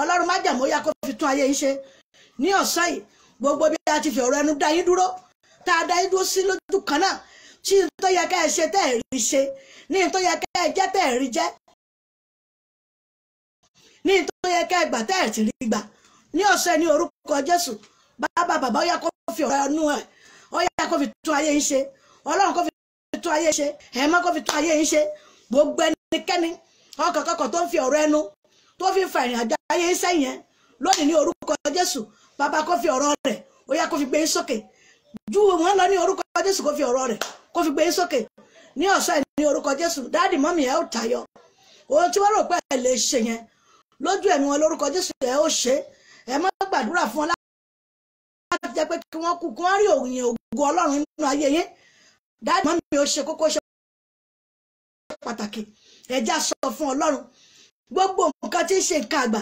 Ọlọ́run májẹ̀mú yá kó fi tún ayé yín ṣe ní ọ̀sẹ̀ yìí gbogbo bí a ti fi ọ̀rọ̀ ẹnu dá yín dúró tá a dá yín dúró sí lójú kan náà tí n tó yẹ kẹ́ ẹ ṣe tẹ́ ẹ rí ṣe ní n tó yẹ kẹ́ ẹ jẹ́ tẹ́ ẹ rí jẹ́ ní n tó yẹ kẹ́ ẹ gbà tẹ́ ẹ ti rí gbà ní ọ̀sẹ̀ ní orúkọ Jésù bàbá ó yá kó fi ọ̀rọ̀ ẹnu ẹ̀ ó yá kó fi tún ayé yín ṣe Ọlọ́run kó fi tún ayé yín ṣe ẹ̀mọ́ kó fi tún ayé yín ṣe gbogbo ẹnikẹ́ni ọkọ̀kọ̀kọ̀ tó ń fi ọ̀rọ̀ ẹnu tó fi fa ìrìn àjò ayé yín sẹ́yìn yẹn lónìí ní orúkọ Jésù bàbá kó fi ọ̀rọ̀ rẹ̀ ó yá kó fi gbé yín sókè ju wọn lọ ní orúkọ Jésù kó fi ọ̀rọ̀ rẹ̀ kó fi gbé yín sókè ní ọ̀sẹ̀ ní orúkọ Jésù dáàdì mọ́mì ẹ̀ ó tayọ ohun tí wọ́n rò pé ẹ lè ṣe yẹn lójú ẹ̀mí wọn lórúkọ Jésù ẹ̀ ó ṣe ẹ má gbàdúrà fún wọn láti jẹ́ pé kí wọ́n kú kí wọ́n rí òyìn ògo Ọlọ́run nínú ayé yín dáàdì mọ́mì ó ṣe kókó ṣe pàtàkì ẹjá sọ fún Ọlọ́run gbogbo nǹkan tí ń ṣe nǹkan àgbà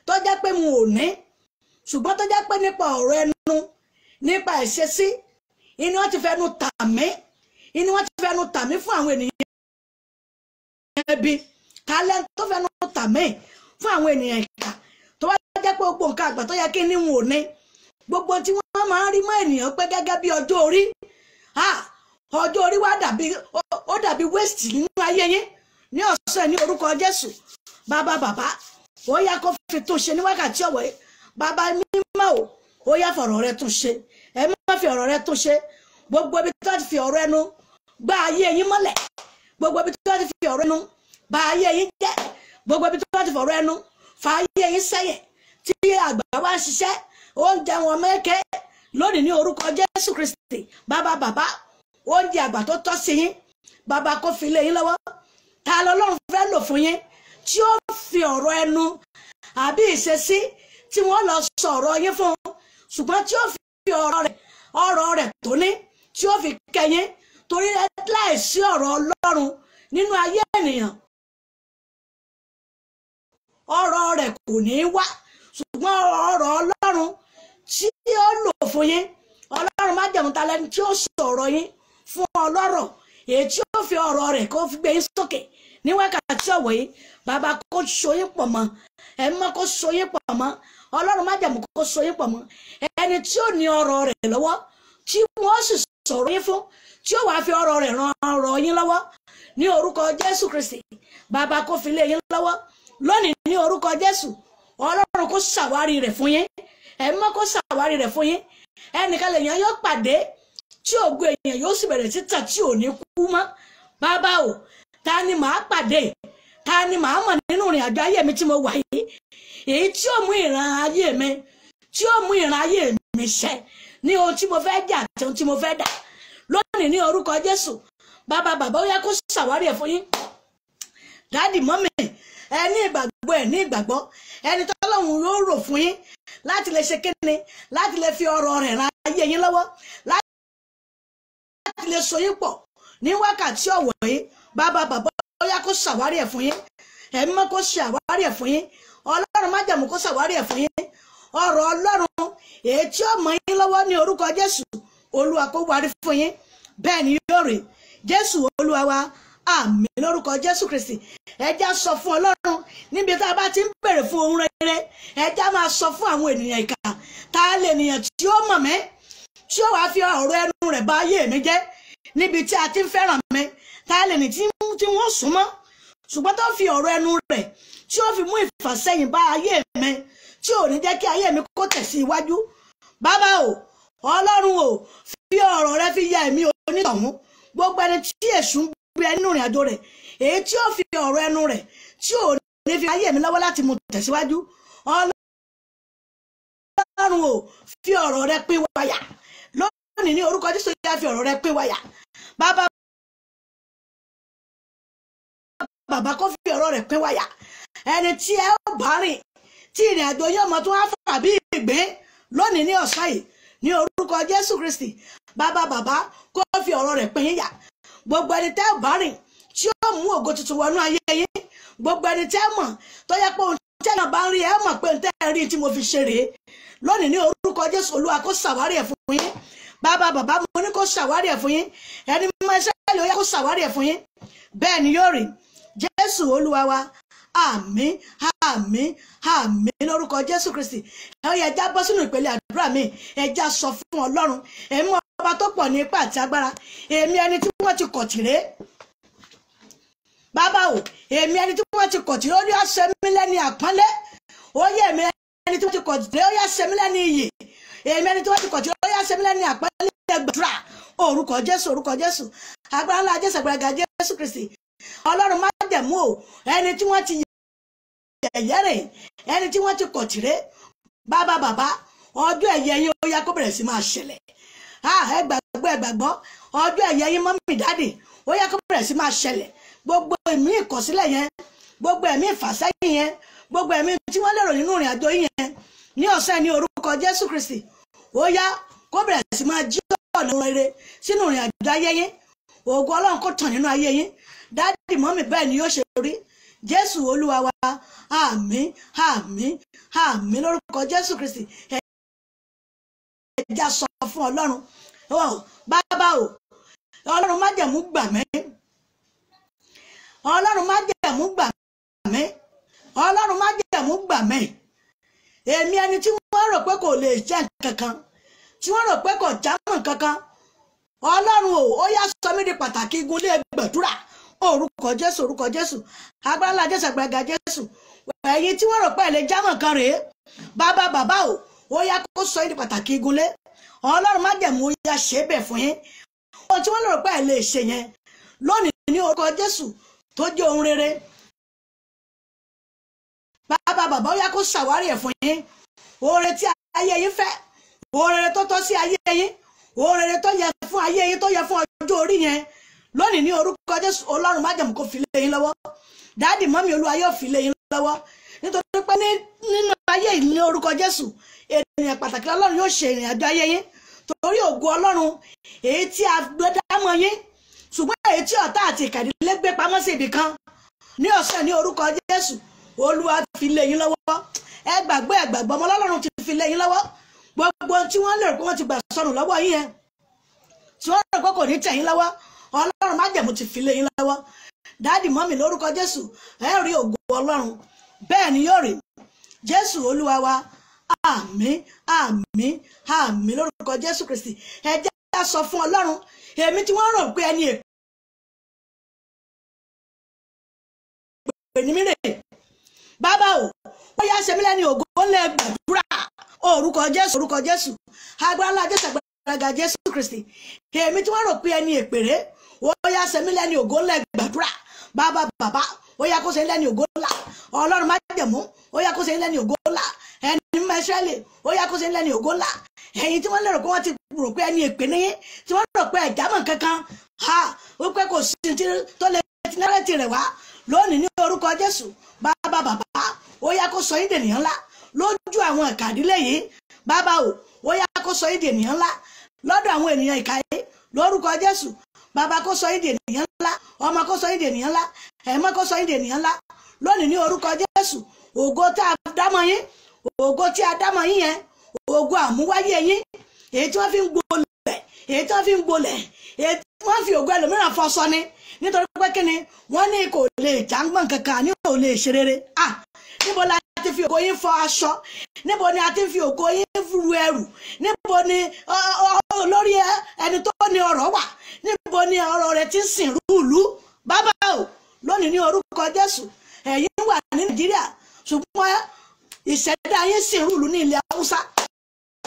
tó jẹ́ pé mo ò ní ṣùgbọ́n tó jẹ́ pé nípa ọ̀rọ̀ ẹnu nípa ìṣesí inú wọn ti fẹnu tà mí fún àwọn ènìyàn ẹbí talent tó fẹnu tà mí fún àwọn ènìyàn ìkà tó wá jẹ́ pé gbogbo nǹkan àgbà tó yẹ kí ní wọn ò ní gbogbo tí wọ́n máa ń rí mọ́ ènìyàn pé gẹ́gẹ́ bí ọjọ́ orí ọjọ́ orí wa dàbí waste nínú ayé yín ní ọ̀sẹ̀ ní orúkọ Jésù bàbá ó yá kó fi tún ṣe ní wákàtí ọ̀wọ̀ yìí bàbá mímọ́ o ó yá fọ̀rọ̀ rẹ tún ṣe ẹ má fi ọ̀rọ̀ rẹ tún ṣe gbogbo ibi tó ti fi ọ̀rọ̀ ẹnu gbá ayé yín mọ́lẹ̀ gbogbo ibi tó ti fi ọ̀rọ̀ ẹnu bà ayé yín jẹ́ gbogbo ibi tó ti fi ọ̀rọ̀ ẹnu fa ayé yín sẹ́yìn tí àgbà wá ń ṣiṣẹ́ oúnjẹ wọn mẹ́kẹ́ lónìí ní orúkọ Jésù Kristi bàbá oúnjẹ àgbà tó tọ́ sí yín bàbá kó fi lé yín lọ́wọ́ ta lọ́lọ́run fẹ́ lò fún yín tí ó fi ọ̀rọ̀ ẹnu àbí ìṣesí tí wọ́n lọ sọ ọ̀rọ̀ yín fún ṣùgbọ́n tí ó fi ọ̀rọ̀ rẹ̀ tó ní tí ó fi kẹ́yìn torí láìsí ọ̀rọ̀ Ọlọ́run nínú ayé ènìyàn ọ̀rọ̀ rẹ̀ kò ní wá ṣùgbọ́n ọ̀rọ̀ Ọlọ́run tí ó lò fún yín Ọlọ́run má jẹ̀mú talẹ́ni tí ó sọ̀rọ̀ yín fún ọlọ́rọ̀ èyí tí ó fi ọ̀rọ̀ rẹ̀ kó fi gbé yín sókè ní wákàtí ọ̀wọ̀ yìí bàbá kó so yín pọ̀ mọ́ ẹ̀mọ́ kó so yín pọ̀ mọ́ Ọlọ́run má jẹ̀mú kó so yín pọ̀ mọ́ ẹni tí ó ní ọ̀rọ̀ rẹ̀ lọ́wọ́ tí wọ́n sì sọ̀rọ̀ yín fún tí ó wàá fi ọ̀rọ̀ rẹ̀ ran ọ̀rọ̀ yín lọ́wọ́ ní orúkọ Jésù Kristi bàbá kó fi lé yín lọ́wọ́ lónìí ní orúkọ Jésù Ọlọ́run kó ṣàwárí rẹ̀ fún yín ẹ̀mọ́ kó ṣàwárí rẹ̀ fún yín ẹnìkan lèèyàn yóò pàdé tí ògo èèyàn yóò sì bẹ̀rẹ̀ títà tí ò ní kú mọ́ bàbá o ta ni màá pàdé ta ni màá mọ̀ nínú ìrìn àjò ayé mi tí mo wà yìí èyí tí ó mú ìran ayé mi tí ó mú ìran ayé mi ṣẹ ní ohun tí mo fẹ́ jà àti ohun tí mo fẹ́ dà lónìí ní orúkọ Jésù bàbá ó yá kó ṣàwárí ẹ̀ fún yín. Dáàdì mọ́mì ẹ ní ìgbàgbọ́ ẹni tọ́lọ́run yóò rò fún yín láti lè ṣe kíni, láti lè fi ọ̀rọ̀ rẹ̀ ran ayé yín lọ́wọ́, láti lè so yín pọ̀ ní wákàtí ọ̀wọ̀ yìí. Bàbá ó yá kó ṣàwárí ẹ̀ fún yín. Ẹ̀mí mọ́ kó ṣàwárí ẹ̀ fún yín. Ọlọ́run májẹ̀mú kó ṣàwárí ẹ̀ fún yín. Ọ̀rọ̀ Ọlọ́run èyí tí ó mọ yín lọ́wọ́ ní orúkọ Jésù Olúwa kó wárí fún yín. Bẹ́ẹ̀ ni yóò rí. Jésù Olúwa wa, àmín lórúkọ Jésù Kristi. Ẹja sọ fún Ọlọ́run níbi tá a bá ti ń bèrè fún ohun rere, ẹja máa sọ fún àwọn ènìyàn ìkà. Ta lè ènìyàn tí ó mọ̀ mí, tí ó wàá fi ọ̀rọ̀ ẹnu rẹ̀ bà ayé mi jẹ́ níbi tí a ti ń fẹ́ràn mi? Ta lè ní tí wọ́n súnmọ́ ṣùgbọ́n tó fi ọ̀rọ̀ ẹnu rẹ̀ tí ó fi mú ìfàsẹ́yìn bá ayé mi, tí ò ní jẹ́ kí ayé mi kó tẹ̀sí iwájú? Bàbá o, Ọlọ́run o, fi ọ̀rọ̀ rẹ fi ya ẹ̀mí onítọ̀hún. Gbogbo ẹni tí èṣù ń gbé nínú ìrìn àjò rẹ̀, èyí tí ó fi ọ̀rọ̀ ẹnu rẹ̀ tí ò ní fi ayé mi lọ́wọ́ láti mú tẹ̀síwájú. Ọlọ́run o, fi ọ̀rọ̀ rẹ pín wáyà lónìí ní orúkọ Jésù. Yá fi ọ̀rọ̀ rẹ pín wáyà. Bàbá kó fi ọ̀rọ̀ rẹ̀ pín wáyà. Ẹni tí ẹ ó bá rìn tí ìrìn àjò yóò mọ tó wá fà bí ìgbín lónìí ní ọ̀sán yìí ní orúkọ Jésù Kristi. Bàbá kó fi ọ̀rọ̀ rẹ̀ pín yíyà. Gbogbo ẹni tẹ́ ò bá rìn tí ó mú ògo tuntun wọnú ayé yín, gbogbo ẹni tẹ́ mọ̀ tó yẹ pé ohun tẹ́ náà bá ń rí ẹ mọ̀ pé tẹ́ ẹ rí tí mo fi ṣe rèé lónìí ní orúkọ Jésù Olúwa kó ṣàwárí ẹ̀ fún yín. Bàbá mo ní kó ṣàwárí ẹ̀ fún yín. Ẹni mímọ́ Ísírẹ́lì ó yẹ kó ṣàwárí ẹ̀ fún yín. Bẹ́ẹ̀ ni yóò rí. Jésù Olúwa wa, àmín àmín àmín lórúkọ Jésù Kristi. Ẹ yẹ já bọ́ sínú ìpele àdúrà mi. Ẹ já sọ fún Ọlọ́run, ẹ̀mí ọba tó pọ̀ ní ipá àti agbára, èmi ẹni tí wọ́n ti kọ̀ tìrẹ. Bàbá o, èmi ẹni tí wọ́n ti kọ̀ tìrẹ, ó yá ṣe mí lẹ́ni àpọ́nlé. Ó yẹ èmi ẹni tí wọ́n ti kọ̀ tìrẹ, ó yá ṣe mí lẹ́ni iyì. Èmi ẹni tí wọ́n ti kọ̀ tìrẹ, ó yá ṣe mí lẹ́ni àpọ́nlé. Gbàdúrà orúkọ Jésù, agbára ńlá Jésù, agbára Jésù Kristi. Ọlọ́run má dẹ̀mú o, ẹni tí wọ́n ti yẹ̀yẹ́ rẹ̀, ẹni tí wọ́n ti kọ̀ tìrẹ. Bàbá ọjọ́ ẹ̀yẹ yín ó yá kó bẹ̀rẹ̀ sí máa ṣẹlẹ̀. Ẹ gbàgbọ́ ọjọ́ ẹ̀yẹ yín mọ́mì dáàdì ó yá kó bẹ̀rẹ̀ sí máa ṣẹlẹ̀. Gbogbo ẹ̀mí ìkọ̀sílẹ̀ yẹn, gbogbo ẹ̀mí ìfàsẹ́yìn yẹn, gbogbo ẹ̀mí tí wọ́n lérò nínú ìrìn àjò yẹn ní ọ̀sẹ̀ ní orúkọ Jésù Kristi ó yá kó bẹ̀rẹ̀ sí máa jí ọ̀nà rere sínú ìrìn àjò ayé yín. Ògo Ọlọ́run kó tàn nínú ayé yín. Dáàdì mọ́mì bẹ́ẹ̀ ni yóò ṣe rí. Jésù Olúwa wa, àmín àmín àmín lórúkọ Jésù Kristi. Ẹja sọ fún Ọlọ́run, bàbá o, Ọlọ́run májẹ̀mú gbà mí. Ọlọ́run májẹ̀mú gbà mí. Ọlọ́run májẹ̀mú gbà mí. Èmi ẹni tí wọ́n rò pé kò lè jẹ́ kankan, tí wọ́n rò pé kò jámọ́ kankan. Ọlọ́run o, ó yá sọ mí di pàtàkì igun lé gbàdúrà. Orúkọ Jésù, agbára ńlá Jésù, agbára Jésù. Ẹ̀yin tí wọ́n rò pé lè jámọ́ kan rèé. Bàbá o, ó yá kó sọ yín di pàtàkì igun lé. Ọlọ́run májẹ̀mú ó yá ṣe bẹ̀ fún yín. Ohun tí wọ́n rò pé lè ṣe yẹn lónìí ní orúkọ Jésù tó jẹ́ ohun rere. Bàbá ó yá kó ṣàwárí ẹ̀ fún yín. Oore tí ayé yín fẹ́, oore tó tọ́ sí ayé yín, oore tó yẹ fún ayé yín, tó yẹ fún ọjọ́ orí yẹn lónìí ní orúkọ Jésù. Ọlọ́run májẹ̀mú kó fi lé yín lọ́wọ́. Dáàdì mọ́mì Olúwa yóò fi lé yín lọ́wọ́. Nítorí pé nínú ayé yìí ní orúkọ Jésù ènìyàn pàtàkì Ọlọ́run yóò ṣe ìrìn àjò ayé yín. Torí ògo Ọlọ́run èyí tí a gbé dámọ̀ yín, ṣùgbọ́n èyí tí ọ̀tá àti ìkàdílé gbé pamọ́ sí ibì kan ní ọ̀sẹ̀ ní orúkọ Jésù Olúwa fi lé yín lọ́wọ́. Ẹ gbàgbọ́ ọmọ Ọlọ́run ti fi lé yín lọ́wọ́. Gbogbo tí wọ́n lè rò pé wọ́n ti gbà sọnù lọ́wọ́ yín yẹn, tí wọ́n rò pé kò ní tẹ̀ yín lọ́wọ́, Ọlọ́run májẹ̀mú ti fi lé yín lọ́wọ́. Dáàdì mọ́mì lórúkọ Jésù ẹ rí ògo Ọlọ́run. Bẹ́ẹ̀ ni yóò rí. Jésù Olúwa wa, àmín àmín àmín lórúkọ Jésù Kristi. Ẹ jẹ́ ká sọ fún Ọlọ́run, èmi tí wọ́n rò pé ẹni èpè ní mí rè. Bàbá o, ó yá ṣe mí lẹ́ni ògo ńlẹ̀ gbàdúrà. Orúkọ Jésù, agbára ńlá Jésù, agbára Jésù Kristi. Èmi tí wọ́n rò pé ẹni èpèrè, ó yá ṣe mí lẹ́ni ògo ńlẹ̀ gbàdúrà. Bàbá ó yá kó ṣe lẹ́ni ògo ńlá. Ọlọ́run májẹ̀mú ó yá kó ṣe lẹ́ni ògo ńlá. Ẹni mímọ́ Ísírẹ́lì ó yá kó ṣe lẹ́ni ògo ńlá. Ẹ̀yin tí wọ́n lérò pé wọ́n ti rò pé ẹni èpè ní yín, tí wọ́n rò pé ẹ̀jámọ̀ kankan, wípé kò sí tó lè ti nárètì rẹ̀ wá lónìí ní orúkọ Jésù. Bàbá ó yá kó sọ yín dènìyàn ńlá lójú àwọn ìkà ìdílé yìí. Bàbá ó yá kó sọ yín dènìyàn ńlá lọ́dọ̀ àwọn ènìyàn ìkà yìí lórúkọ Jésù. Bàbá kó sọ yín dènìyàn ńlá, ọmọ kó sọ yín dènìyàn ńlá, ẹ̀mọ́ kó sọ yín dènìyàn ńlá lónìí ní orúkọ Jésù. Ògo tí a dámọ̀ yín, ògo tí a dámọ̀ yín yẹn, ògo àmúwáyé yín, èyí tí wọ́n fi ń gbolẹ̀, èyí tí wọ́n fi ń gbolẹ̀, èyí tí wọ́n fi ògo ẹlòmíràn fọṣọ ni nítorí pé kí ni wọ́n ní kò lè jàǹgbọ̀n kankan ní ò lè ṣe rere. Níbo la ti fi ògo yín fọ aṣọ? Níbo ni a ti fi ògo yín ru ẹrù? Níbo ni olórí ẹni tó ní ọrọ̀ wà? Níbo ni ọrọ̀ rẹ̀ ti ń sìn rúùlù? Bàbá lónìí ní orúkọ Jésù, ẹ̀yin wà ní Nàìjíríà ṣùgbọ́n ìṣẹ̀dá yín sìn rúùlù ní ilẹ̀ Haúsá.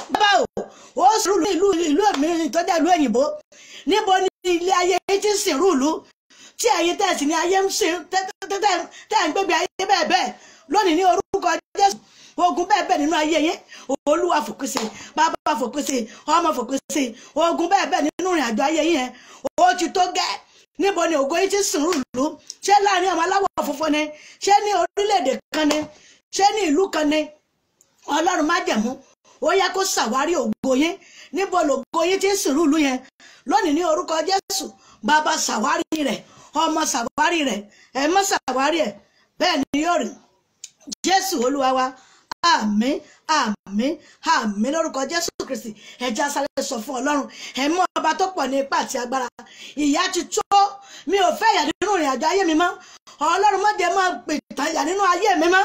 Bàbá ó sìn rúùlù ìlú mìíràn tó jẹ́ ìlú òyìnbó. Níbo ni ilé ayé yín ti sìn rúùlù tí ẹ̀yin tẹ̀sí ní ayé ń sìn tẹ́ ń gbégbé ayé bẹ́ẹ̀ bẹ́ẹ̀ lónìí ní orúkọ Jésù? Ogun bẹ́ẹ̀ bẹ́ẹ̀ nínú ayé yín Olúwa fòpin sí, bàbá fòpin sí, ọmọ fòpin sí. Ogun bẹ́ẹ̀ bẹ́ẹ̀ nínú ìrìn àjò ayé yín ó ti tó gẹ́. Níbo ni ògo yín ti sìn rúùlù? Ṣé láàrin àwọn aláwọ̀ funfun ni? Ṣé ní orílẹ̀-èdè kan ni? Ṣé ní ìlú kan ni? Ọlọ́run májẹ̀mú ó yẹ kó ṣàwárí ògo yín. Níbo lògo yín ti sìn rúùlù yẹn lónìí ní orúkọ Jésù? Bàbá ṣàwárí rẹ̀, ọmọ ṣàwárí rẹ̀, ẹ̀mọ́ ṣàwárí ẹ̀. Bẹ́ẹ̀ ni yóò rí Jésù Olúwa wa. Àmín àmín àmín lórúkọ Jésù Kristi. Ẹja sáré sọ fún Ọlọ́run, ẹ̀mọ́ ọba tó pọ̀ ní ipá àti agbára. Ìyà ti tó, mi ò fẹ́ ìyà nínú ìrìn àjò ayé mi mọ́. Ọlọ́run má jẹ́ máa pètàn ìyà nínú ayé mi mọ́.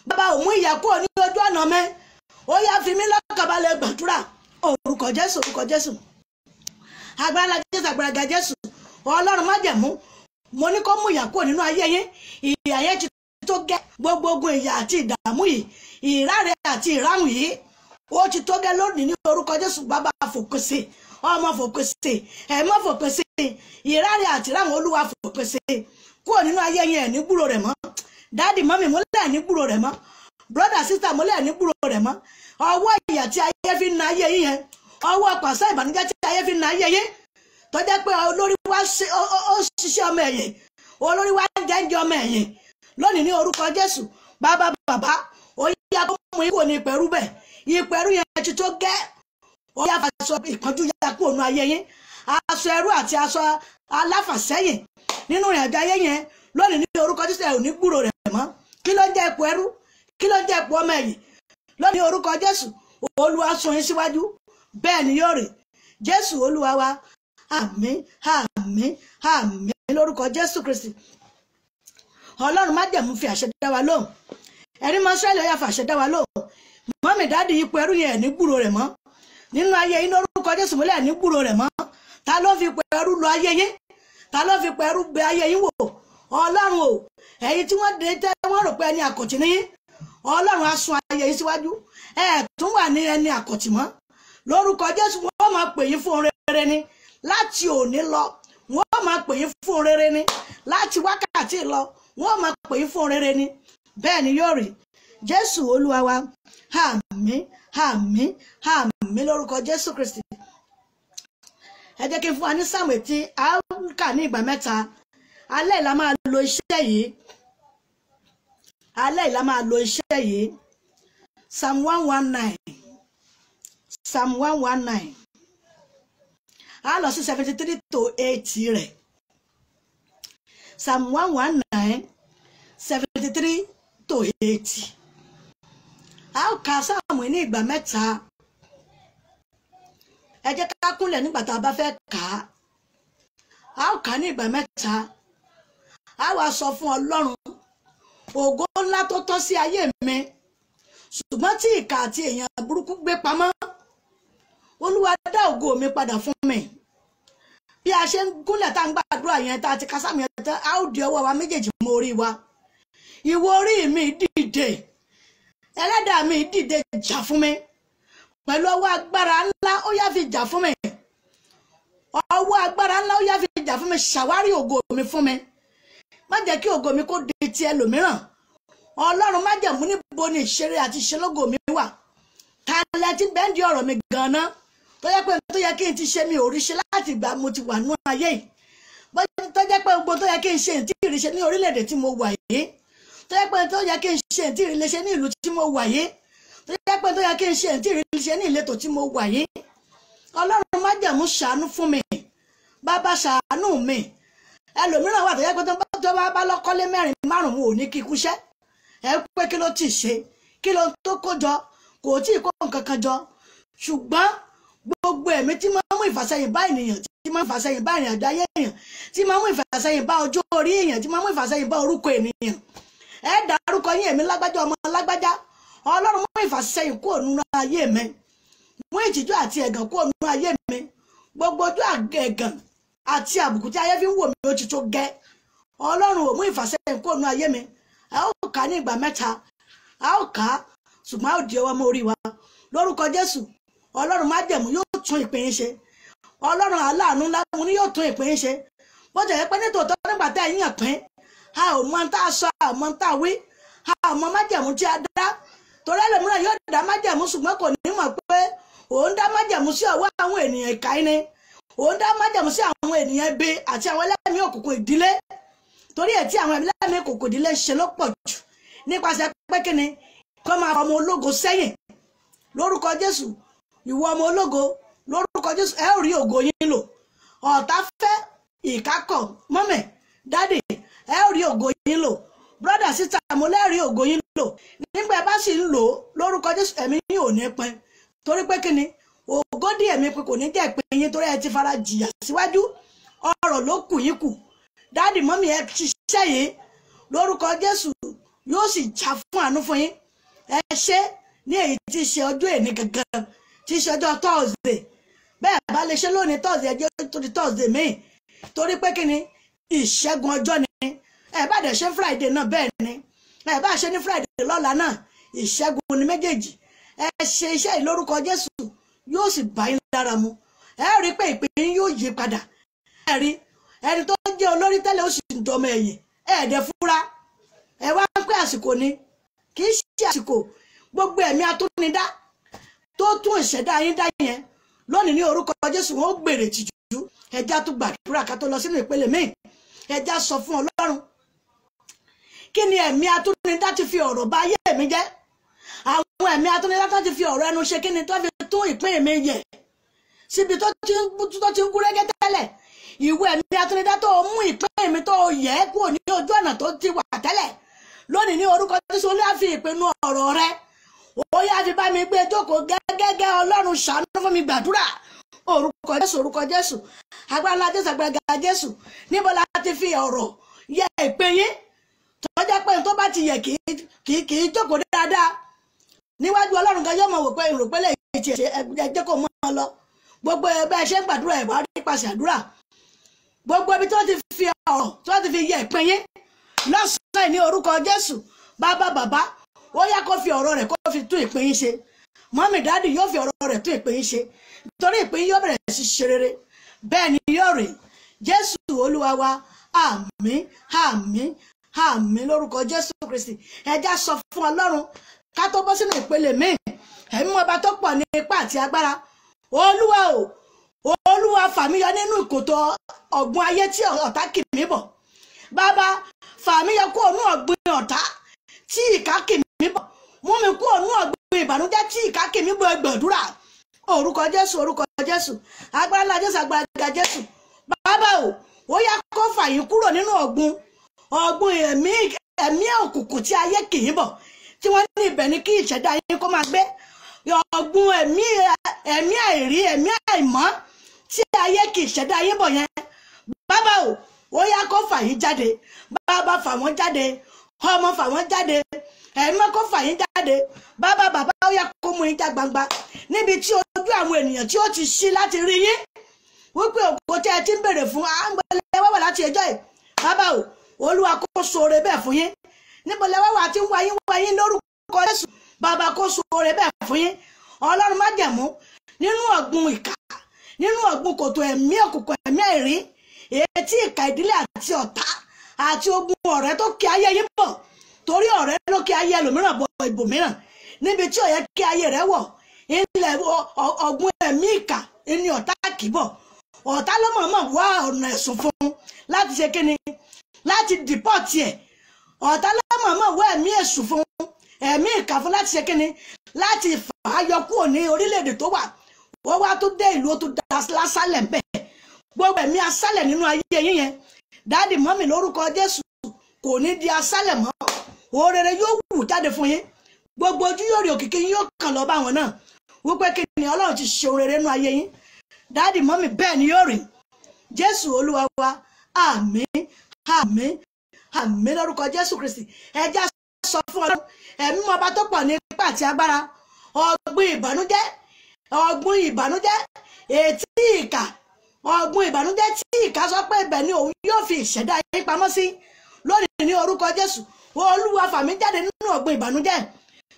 Bàbá ò mú ìyà kúrò ní ojú ọ̀nà mi. Ó yá fi mí lọ́kàn balẹ̀ gbàdúrà orúkọ Jésù, orúkọ Jésù. Agbára Jésù, agbára Jésù. Ọlọ́run má jẹ́ mú, mo ní kó mú ìyà kúrò nínú ayé yín. Ìyà yẹn ti tó gẹ́, gbogbo ogun ìyà àti ìdààmú yìí, ìráre àti ìráhùn yìí ó ti tó gẹ́ lónìí ní orúkọ Jésù. Bàbá fòpin sí, ọmọ fòpin sí, ẹ̀mọ́ fòpin sí, ìráre àti ìráhùn Olúwa fòpin sí kúrò nínú ayé yín. Ẹ̀ ní gbúrò rẹ̀ mọ́. Dáàdì mọ́mì mo lẹ́ẹ̀ ní gbúrò rẹ̀ mọ́. Brother sister mo lẹ́ẹ̀ ní gbúrò rẹ̀ mọ́. Ọwọ́ ìyà tí ayé fi ń na ayé yín yẹn, ọwọ́ pàṣẹ ìbànújẹ́ tí ayé fi ń na ayé yín, tó jẹ́ pé olórí wa ó ṣiṣẹ́ ọmọ ẹ̀yìn, olórí wa jẹ́ ọmọ ẹ̀yìn lónìí ní orúkọ Jésù. Bàbá ó yá kó mú ikú ní ìpẹ̀rú bẹ̀. Ìpẹ̀rú yẹn ti tó gẹ́. Ó yá fàṣọ ìpọ́njú yá kúrò nínú ayé yín. Aṣọ ẹrú àti aṣọ aláfàsẹ́yìn nínú ìrìn àjò ayé yẹn lónìí ní orúkọ Jésù. Ẹ ò ní gbúrò rẹ̀ mọ́. Kí ló ń jẹ́ ipò ẹrú? Kí ló ń jẹ́ ipò ọmọ ẹ̀yìn? Lónìí orúkọ Jésù Olúwa sún yín síwájú. Bẹ́ẹ̀ ni yóò rí Jésù Olúwa wa. Àmín àmín àmín lórúkọ Jésù Kristi. Ọlọ́run májẹ̀mú fi àṣẹ dá wa lóhùn. Ẹni mọ́ Ísírẹ́lì ó yá fàṣẹ dá wa lóhùn. Mọ́mì dáàdì ipò ẹrú yẹn ní gbúrò rẹ̀ mọ́. Nínú ayé yín lórúkọ Jésù múlẹ̀ ní gbúrò rẹ̀ mọ́. Ta ló fi ipò ẹrú lọ ayé yín? Ta ló fi ipò ẹrú bẹ ayé yín wò? Ọlọ́run o, ẹ̀yin tí wọ́n dé tẹ́ wọ́n rò pé ẹni àkọ̀tì ní yín, Ọlọ́run á sún ayé yín síwájú. Ẹ tún wà ní ẹni àkọ̀tì mọ́. Lórúkọ Jésù wọ́n máa pè yín fún rere ni láti òní lọ. Wọ́n máa pè yín fún rere ni láti wákàtí lọ. Wọ́n máa pè yín fún rere ni. Bẹ́ẹ̀ ni yóò rí Jésù Olúwa wa. Àmín àmín àmín lórúkọ Jésù Kristi. Ẹ jẹ́ kí n fún wa ní Sáàmù tí a kà ní ìgbà mẹ́ta. Alẹ́ ìlà máa lo iṣẹ́ yìí. Alẹ́ ìlà máa lo iṣẹ́ yìí. Psalm 119. Psalm 119. A lọ sí 73 to 80 rẹ̀. Psalm 119, 73 to 80. A ó ka Sáàmù ní ìgbà mẹ́ta. Ẹ jẹ́ ká kúnlẹ̀ nígbà tá a bá fẹ́ kà á. A ó kà á ní ìgbà mẹ́ta. A wá sọ fún Ọlọ́run, ògo ńlá tó tọ́ sí ayé mi, ṣùgbọ́n tí ìkà àti èèyàn burúkú gbé pamọ́. Olúwa dá ògo mi padà fún mi. Bí a ṣe ń gúnlẹ̀ tá ń gbàdúrà yẹn tá a ti ka Sáàmù yẹn tán, a ó di ọwọ́ wa méjèèjì mọ́ orí wa. Ìwọ orí mi dìde, ẹlẹ́dàá mi dìde jà fún mi. Pẹ̀lú ọwọ́ agbára ńlá ó yá fi jà fún mi. Ọwọ́ agbára ńlá ó yá fi jà fún mi. Ṣàwárí ògo mi fún mi. Má jẹ́ kí ògo mi kó di ti ẹlòmíràn. Ọlọ́run má jẹ́ mú níbo ni ìṣeré àti ìṣelógo mi wà. Talẹ̀ tí bẹ́ẹ̀ di ọ̀rọ̀ mi gan-an. Tó yẹ pé tó yẹ kí n ti ṣe mi ò rí ṣe láti ìgbà mo ti wà nínú ayé yìí. tó jẹ́ pé gbogbo tó yẹ kí n ṣe tí ìrì ṣe ní orílẹ̀-èdè tí mo wà yìí, tó jẹ́ pé tó yẹ kí n ṣe tí ìrì lè ṣe ní ìlú tí mo wà yìí, tó jẹ́ pé tó yẹ kí n ṣe tí ìrì lè ṣe ní ìletò tí mo wà yìí. Ọlọ́run májẹ̀mú ṣàánú fún mi, bàbá ṣàánú mi. Ẹlòmíràn wà tó jẹ́ pé tó bá lọ́kọ́lé 4 5 ò ní kí kúṣẹ́, ẹ pé kí ló ti ṣe, kí ló tó kó jọ, kò tí ì kó nǹkan kan jọ. Ṣùgbọ́n gbogbo ẹ̀mí tí máa ń mú ìfàsẹ́yìn bá ènìyàn, tí máa ń fàsẹ́yìn bá ìrìn àjò ayé èèyàn, tí máa ń mú ìfàsẹ́yìn bá ọjọ́ orí èèyàn, tí máa ń mú ìfàsẹ́yìn bá orúkọ ènìyàn, ẹ dárúkọ yín èmi lágbájá ọmọ lágbájá. Ọlọ́run mú ìfàsẹ́yìn kúrò nínú ayé mi, mú ìtìjú àti ẹ̀gàn kúrò nínú ayé mi. Gbogbo ojú ẹ̀gàn àti àbùkù tí ayé fi ń wò mí ó ti tó gẹ́. Ọlọ́run ò mú ìfàsẹ́yìn kúrò nínú ayé mi. A ó kà ní ìgbà 3, a ó kà ṣùgbọ́n a ó di ọwọ́ mọ́ orí wa lórúkọ Jésù. Ọlọ́run májẹ̀mú yóò tún ìpín yín ṣe. Ọlọ́run aláàánú ńlá mo ní yóò tún ìpín yín ṣe. Bó jẹ́ pé nítòótọ́ nígbà tá ẹ̀yìn pín, a ò mọ tá a sọ, a ò mọ tá a wí, a ò mọ májẹ̀mú tí a dá. Torí ẹlòmíràn yóò dá májẹ̀mú ṣùgbọ́n kò ní mọ̀ pé òun dá májẹ̀mú sí ọwọ́ àwọn ènìyàn ìkà ni, òun dá májẹ̀mú sí àwọn ènìyàn ibi àti àwọn ẹlẹ́mìí òkùnkùn ìdílé. Torí ẹ̀ tí àwọn ẹlẹ́mìí òkùnkùn ìdílé ṣe ló pọ̀ jù nípasẹ̀ pé kíni kó máa ọmọ ológo sẹ́yìn lórúkọ Jésù. Ìwọ ọmọ ológo lórúkọ Jésù, ẹ ó rí ògo yín lò. Ọ̀tá fẹ́ ìkákọ̀ mọ́mẹ̀ dádì, ẹ ó rí ògo yín lò. Brother sister mo lẹ́rìí ògo yín lò. Nígbà bá sì ń lò lórúkọ Jésù, ẹ̀mí yín ò ní pin. Torí pé kíni ògo dí ẹ̀mí pé kò ní jẹ́ ìpín yín, torí ẹ ti fara jìyà síwájú, ọ̀rọ̀ ló kù yín kù. Dádì mọ́mì ẹ ṣiṣẹ́ yìí lórúkọ Jésù, yóò sì jà fún àánú fún yín. Ẹ ṣe ní èyí tí ṣe ọjọ́ èní gangan, tí ṣe ọjọ́ Thursday. Bẹ́ẹ̀ bá lè ṣe lónìí Thursday, ẹjọ́ tó di Thursday míì, torí pé kíni ìṣẹ́gun ọjọ́ ni. Ẹ bá dẹ̀ ṣe Friday náà bẹ́ẹ̀ ni, ẹ bá ṣe ní Friday lọ́la náà ìṣẹ́gun ni méjèèjì. Ẹ ṣe iṣẹ́ yìí lórúkọ Jésù, yóò sì bá yín lára mu. Ẹ rí pé ìpín yín yóò yí padà. Ẹ rí ẹni tó jẹ́ olórí tẹ́lẹ̀ ó sì ń dọmọ ẹ̀yìn, ẹ̀ẹ́dẹ̀ fúra. Ẹ wá pé àsìkò ni, kì í ṣe àsìkò. Gbogbo ẹ̀mí atúnidá tó tún ìṣẹ̀dá yín dá yẹn lónìí ní orúkọ Jésù, wọn ó gbèrè tìjú. Ẹja tó gbàdúrà ká tó lọ sínú ìpele míì. Ẹja sọ fún Ọlọ́run, kí ni ẹ̀mí atúnidá ti fi ọ̀rọ̀ bá ayé mi jẹ́? Àwọn ẹ̀mí atúnidá tó ti fi ọ̀rọ̀ ẹnu ṣe kí ni tó fi tún ìpín mi yẹ̀ síbi tó ti ń gúnrégé tẹ́lẹ̀. Ìwọ ẹ̀mí atúnidá tó mú ìpín mi tó yẹ̀ kúrò ní ojú ọ̀nà tó ti wà tẹ́lẹ̀, lónìí ní orúkọ Jésù ó fi ìpinnu ọ̀rọ̀ rẹ, ó yá fi bá mi gbé jókòó gẹ́gẹ́. Ọlọ́run ṣàánú fún mi, gbàdúrà orúkọ Jésù, orúkọ Jésù, agbára Jésù, agbára Jésù. Níbo la ti fi ọ̀rọ̀ yẹ ìpín yín tó jẹ́ pé tó bá ti yẹ kì í jókòó dáadáa níwájú Ọlọ́run gan yóò mọ̀ wò pé ìròpẹ́lẹ̀ yìí ti ẹjẹ́ kò mọ́ ọ lọ. Gbogbo ẹgbẹ́ ṣe ń gbàdúrà ẹ̀ wá nípasẹ̀ àdúrà. Gbogbo ibi tó ti fi ọ̀rọ̀ tó ti fi yẹ ìpín yín lọ́sàn-án ní orúkọ Jésù, bàbá ó yá kó fi ọ̀rọ̀ rẹ̀ kó fi tún ìpín yín ṣe. Mọ́mì dádì yóò fi ọ̀rọ̀ rẹ̀ tún ìpín yín ṣe, nítorí ìpín yín yóò bẹ̀rẹ̀ sí ṣe rere. Bẹ́ẹ̀ ni yóò rè. Jésù Olúwa wa, àmín àmín àmín lórúkọ Jésù Kristi. Ẹja sọ fún Ọlọ́run ká tó bọ́ sínú ìpele míì. Ẹ̀mí ọba tó pọ̀ ní ipá àti agbára. Olúwa o, Olúwa fà mí yọ nínú ìkòtò ọ̀gbun ayé tí ọ̀tá kì mí bọ̀. Bàbá fà mí yọ kúrò nínú ọ̀gbun ọ̀tá tí ìkà kì mí bọ̀. Mú mi kúrò nínú ọ̀gbun ìbànújẹ́ tí ìkà kì mí bọ̀. Gbàdúrà orúkọ Jésù, orúkọ Jésù, agbára ńlá Jésù, agbára Jésù. Bàbá o, ó yá kó fà yín kúrò nínú ọ̀gbun ẹ̀mí òkùnkùn tí ayé kì í bọ̀, tí wọ́n ní ibẹ̀ ni kí ìṣẹ̀dá yín kó máa gbé. Ọ̀gbun ẹ̀mí àìrí, ẹ̀mí àìmọ́ tí ayé kì í ṣẹ̀dá yín bọ̀ yẹn. Bàbá o, ó yá kó fà yín jáde. Bàbá fà wọ́n jáde, ọmọ fà wọ́n jáde, ẹ̀mí kó fà yín jáde. Bàbá ó yá kó mú yín já gbangba níbi tí ojú àwọn ènìyàn tí ó ti ṣí láti rí yín wípé ògo tí ẹ ti ń bèrè fún àgbẹ̀lẹ̀ wẹ́wà láti ẹjọ́ yìí. Bàbá o, Olúwa kó ṣoore bẹ́ẹ̀ fún yín. Níbo lẹ wẹ́wà tí ń wáyín lórúkọ Jésù. Bàbá kó ṣoore bẹ́ẹ̀ fún yín. Ọlọ́run májẹ̀mú nínú ọ̀gbun ìkà, nínú ọ̀gbun kòtò ẹ̀mí òkùnkùn, ẹ̀mí àìrí, èyí tí ìkà ìdílé àti ọ̀tá àti ogun ọ̀rẹ́ tó kí ayé yín bọ̀. Torí ọ̀rẹ́ ló kí ayé ẹlòmíràn bọ̀ ibòmíràn níbi tí ó yẹ kí ayé rẹ̀ wọ̀. Ilẹ̀ ọ̀gbun ẹ̀mí ìkà ni ọ̀tá kì í bọ̀. Ọ̀tá ló mọ̀ọ́mọ̀ wá ọ̀nà ẹ̀sùn fún ṣe kíni láti deport ẹ̀ ọ̀tá lọ́mọ̀ọ́mọ̀ wọ ẹ̀mí èṣù fún ẹ̀mí ìkà fún láti ṣe kíni láti fà á yọ kúrò ní orílẹ̀-èdè tó wà ó wá tó dé ìlú ó tó da lásálẹ̀ ń bẹ̀ gbogbo ẹ̀mí asálẹ̀ nínú ayé yín yẹn dáàdì mọ́mì lórúkọ Jésù kò ní di asálẹ̀ mọ́ òrèrè yóò wù jáde fún yín gbogbo ojú yóò rí òkìkí yín yóò kàn lọ bá wọn náà wípé kí ni Ọlọ́run ti ṣe òrèrè nínú ayé yín dáàdì mọ́mì bẹ́ẹ̀ ni yóò rí Jésù Olúwa wa àmín àmín àmín lórúkọ Jésù Kristi ẹjá sọ fún Ọlọ́run ẹ̀mí ọba tó pọ̀ ní ipá àti agbára ọ̀gbìn ìbànújẹ́ ètí ìkà ọ̀gbìn ìbànújẹ́ tí ìkà sọ pé ibẹ̀ ni òun yóò fi ìṣẹ̀dá yín pamọ́ sí lónìí ní orúkọ Jésù Olúwa fà mí jáde nínú ọ̀gbìn ìbànújẹ́